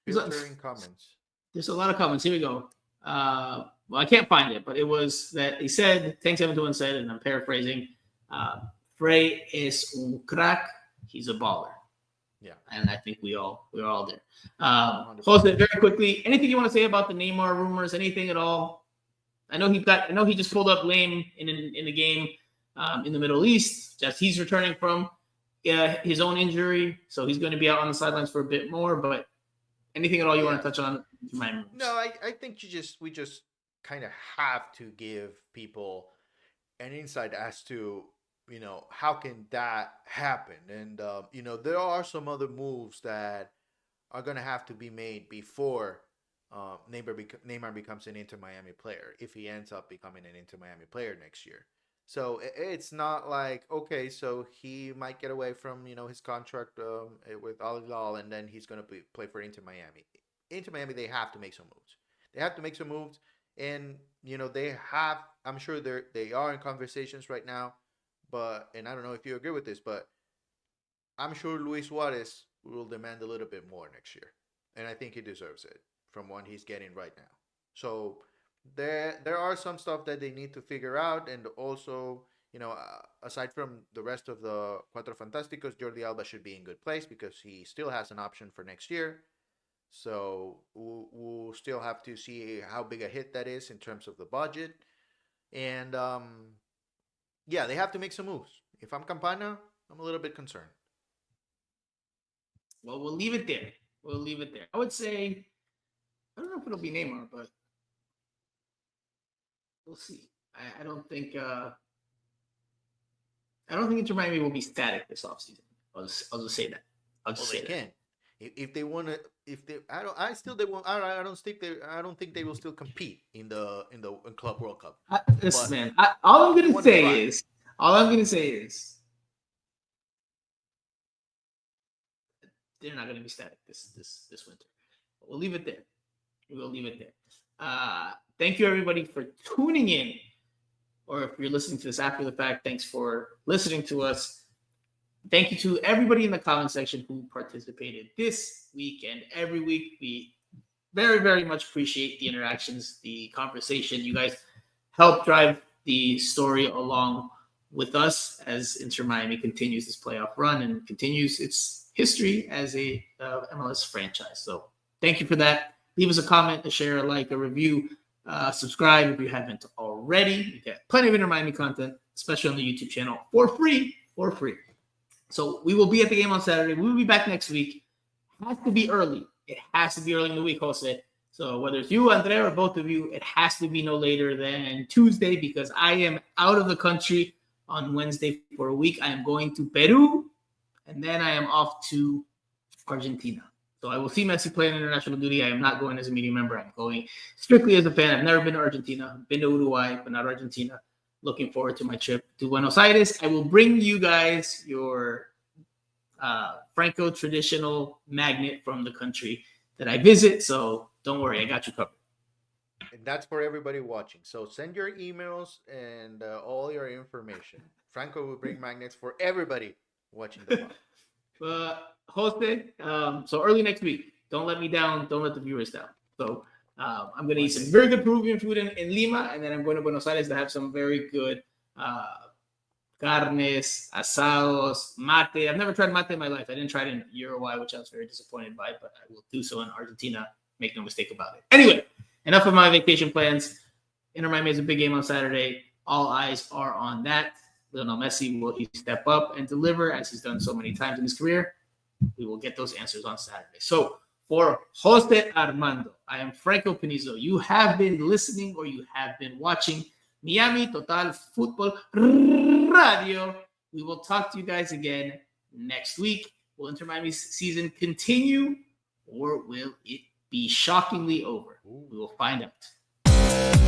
Filtering comments. There's a lot of comments. Here we go. Well, I can't find it, but it was that he said, Tank721 said, and I'm paraphrasing, Frey is un crack. He's a baller. Yeah. And I think we're all there. Jose, very quickly, anything you want to say about the Neymar rumors? Anything at all? I know he just pulled up lame in the game in the Middle East. Just he's returning from his own injury, so he's going to be out on the sidelines for a bit more. But anything at all you want to touch on? No, I think we just kind of have to give people an insight as to how can that happen, and there are some other moves that are going to have to be made before Neymar becomes an Inter Miami player, if he ends up becoming an Inter Miami player next year. So it's not like, okay, so he might get away from his contract with Al Hilal, and then he's going to play for Inter Miami. Inter Miami, they have to make some moves. And I'm sure they are in conversations right now. And I don't know if you agree with this, but I'm sure Luis Suarez will demand a little bit more next year, and I think he deserves it from what he's getting right now. So there are some stuff that they need to figure out, and also aside from the rest of the Cuatro Fantásticos, Jordi Alba should be in good place because he still has an option for next year. So we'll still have to see how big a hit that is in terms of the budget, and they have to make some moves. If I'm Campana, I'm a little bit concerned. Well, we'll leave it there. I would say, I don't know if it'll be Neymar, but We'll see. I don't think Inter Miami will be static this offseason. I'll just say that. I'll just Well, say they that. can. If they want to, if they, I don't, I still they won't. I don't think they. I don't think they will still compete in the Club World Cup. Listen, But man. All I'm they gonna want to say try. is, all I'm gonna say is, they're not gonna be static this winter. We'll leave it there. We'll leave it there. Thank you everybody for tuning in, or if you're listening to this after the fact, thanks for listening to us. Thank you to everybody in the comment section who participated this week and every week. We very, very much appreciate the interactions, the conversation. You guys help drive the story along with us as Inter Miami continues this playoff run and continues its history as a MLS franchise. So thank you for that. Leave us a comment, a share, a like, a review, subscribe if you haven't already. You get plenty of Inter Miami content, especially on the YouTube channel for free. So we will be at the game on Saturday. We will be back next week. It has to be early. It has to be early in the week, Jose. So whether it's you, Andrea, or both of you, it has to be no later than Tuesday because I am out of the country on Wednesday for a week. I am going to Peru, and then I am off to Argentina. So I will see Messi play in international duty. I am not going as a media member. I'm going strictly as a fan. I've never been to Argentina. I've been to Uruguay, but not Argentina. Looking forward to my trip to Buenos Aires. I will bring you guys your Franco traditional magnet from the country that I visit. So don't worry, I got you covered. And that's for everybody watching. So send your emails and all your information. Franco will bring magnets for everybody watching the pod. Jose, so early next week. Don't let me down. Don't let the viewers down. So I'm going to eat some very good Peruvian food in Lima, and then I'm going to Buenos Aires to have some very good carnes, asados, mate. I've never tried mate in my life. I didn't try it in Uruguay, which I was very disappointed by, but I will do so in Argentina. Make no mistake about it. Anyway, enough of my vacation plans. Inter Miami is a big game on Saturday. All eyes are on that. Lionel Messi, will he step up and deliver as he's done so many times in his career? We will get those answers on Saturday. So for Jose Armando, I am Franco Penizo. You have been listening or you have been watching Miami Total Futbol Radio. We will talk to you guys again next week. Will Inter Miami's season continue or will it be shockingly over? We will find out.